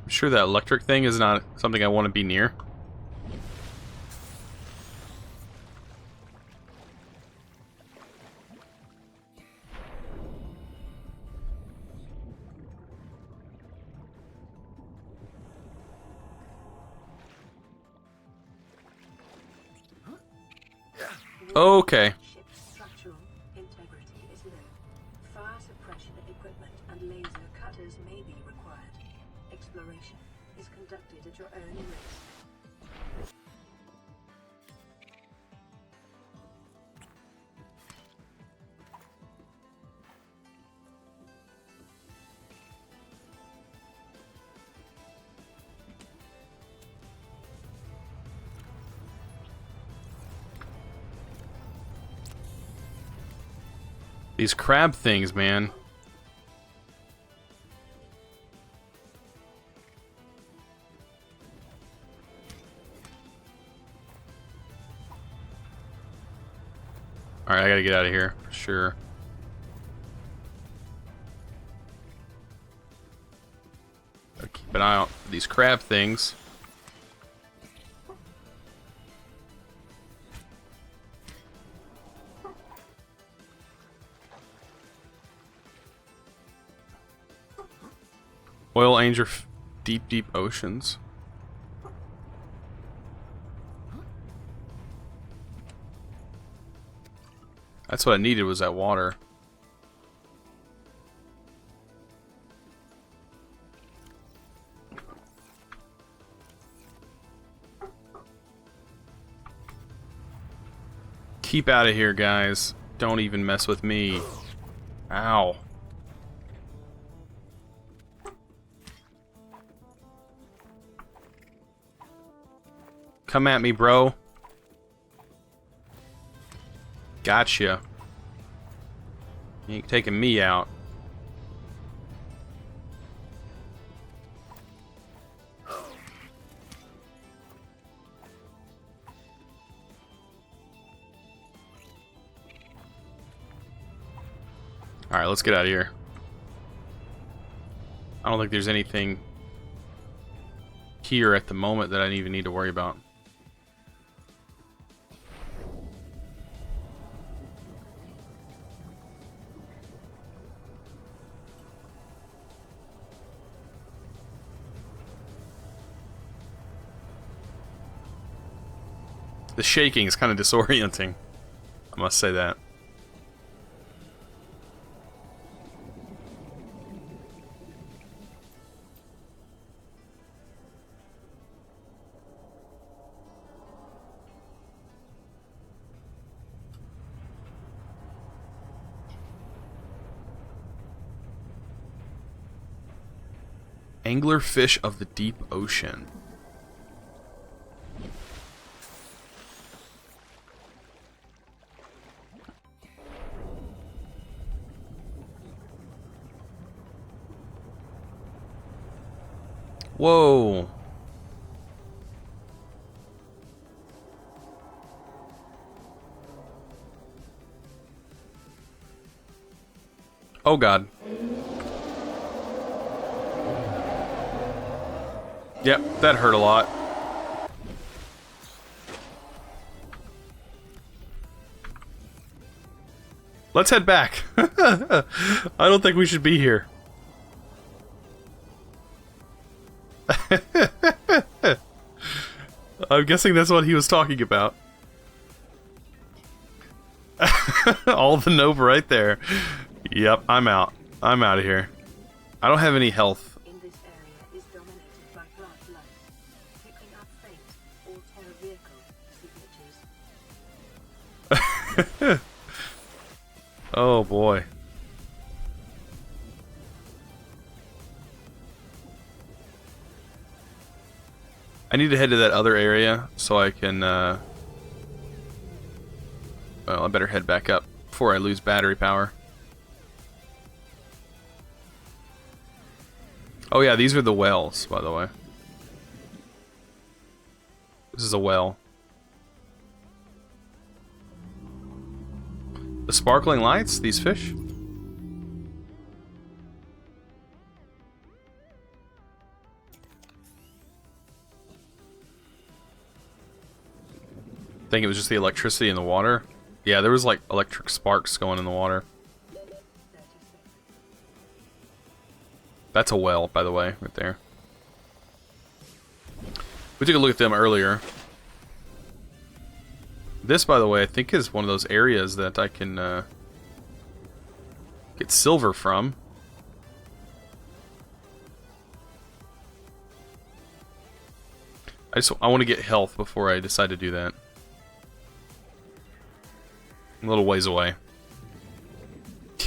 S2: I'm sure that electric thing is not something I want to be near. Okay.
S3: Ship's structural integrity is low. Fire suppression equipment and laser cutters may be required. Exploration is conducted at your own risk.
S2: These crab things, man. Alright, I gotta get out of here, for sure. Gotta keep an eye out for these crab things. Oil Angel, deep, deep oceans. That's what I needed, was that water. Keep out of here, guys. Don't even mess with me. Ow. Come at me, bro. Gotcha. You ain't taking me out. Alright, let's get out of here. I don't think there's anything here at the moment that I even need to worry about. The shaking is kind of disorienting. I must say that. Anglerfish of the deep ocean. Whoa. Oh God. Yep, that hurt a lot. Let's head back. I don't think we should be here. I'm guessing that's what he was talking about. All the nope right there. Yep, I'm out. I'm out of here. I don't have any health.
S3: In this area is dominated by plant life, picking up faint or terror vehicle signatures.
S2: Oh boy. I need to head to that other area so I can, well, I better head back up before I lose battery power. Oh yeah, these are the wells, by the way. This is a well. The sparkling lights, these fish? I think it was just the electricity in the water. Yeah, there was like electric sparks going in the water. That's a well, by the way, right there. We took a look at them earlier. This, by the way, I think is one of those areas that I can get silver from. I want to get health before I decide to do that. A little ways away.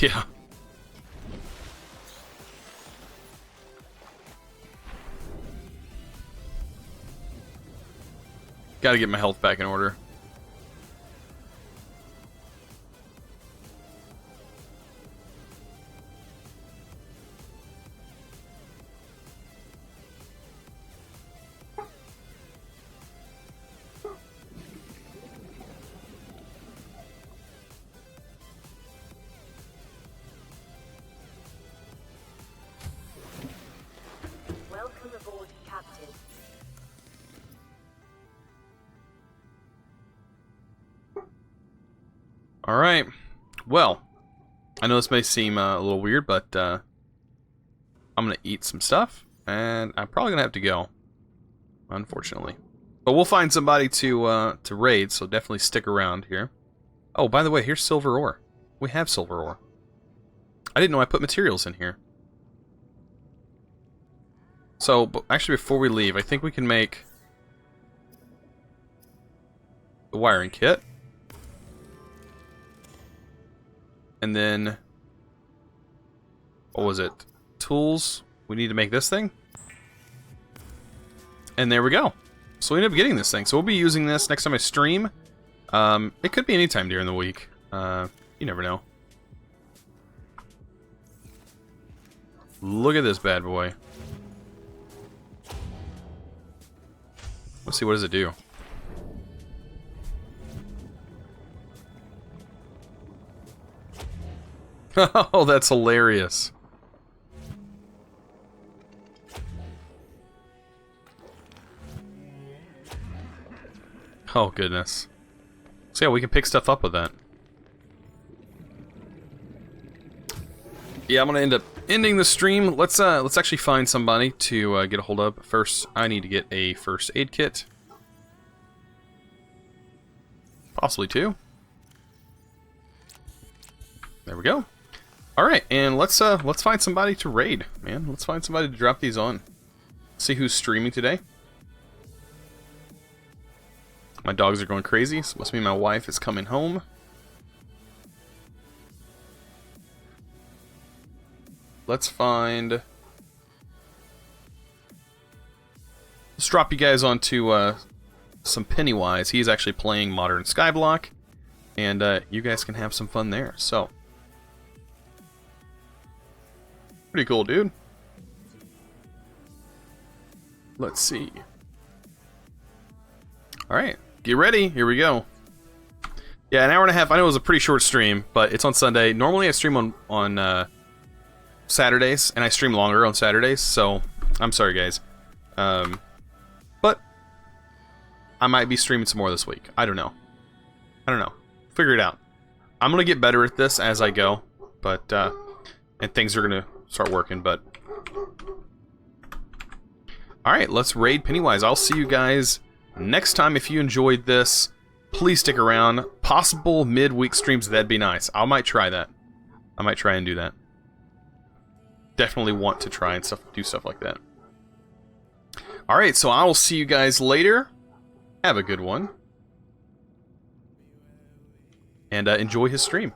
S2: Yeah. Gotta get my health back in order.
S3: Welcome aboard, Captain.
S2: Alright. Well, I know this may seem a little weird, but I'm going to eat some stuff, and I'm probably going to have to go, unfortunately. But we'll find somebody to raid, so definitely stick around here. Oh, by the way, here's silver ore. We have silver ore. I didn't know I put materials in here. So, actually, before we leave, I think we can make the wiring kit. And then, what was it? Tools. We need to make this thing. And there we go. So we ended up getting this thing. So we'll be using this next time I stream. It could be any time during the week. You never know. Look at this bad boy. Let's see, what does it do? Oh, that's hilarious. Oh, goodness. So yeah, we can pick stuff up with that. Yeah, I'm gonna end up ending the stream. Let's actually find somebody to get a hold of. First, I need to get a first aid kit. Possibly two. There we go. Alright, and let's find somebody to raid, man. Let's find somebody to drop these on. See who's streaming today. My dogs are going crazy, so it must mean my wife is coming home. Let's find... Let's drop you guys onto some Pennywise. He's actually playing Modern Skyblock, and you guys can have some fun there, so... Pretty cool, dude. Let's see. Alright, get ready. Here we go. Yeah, an hour and a half. I know it was a pretty short stream, but it's on Sunday. Normally I stream on Saturdays, and I stream longer on Saturdays, so I'm sorry, guys. But I might be streaming some more this week. I don't know. Figure it out. I'm going to get better at this as I go, but, and things are going to start working, but... Alright, let's raid Pennywise. I'll see you guys next time. If you enjoyed this, please stick around. Possible midweek streams, that'd be nice. I might try that. I might try and do that. Definitely want to try and do stuff like that. Alright, so I will see you guys later. Have a good one. And enjoy his stream.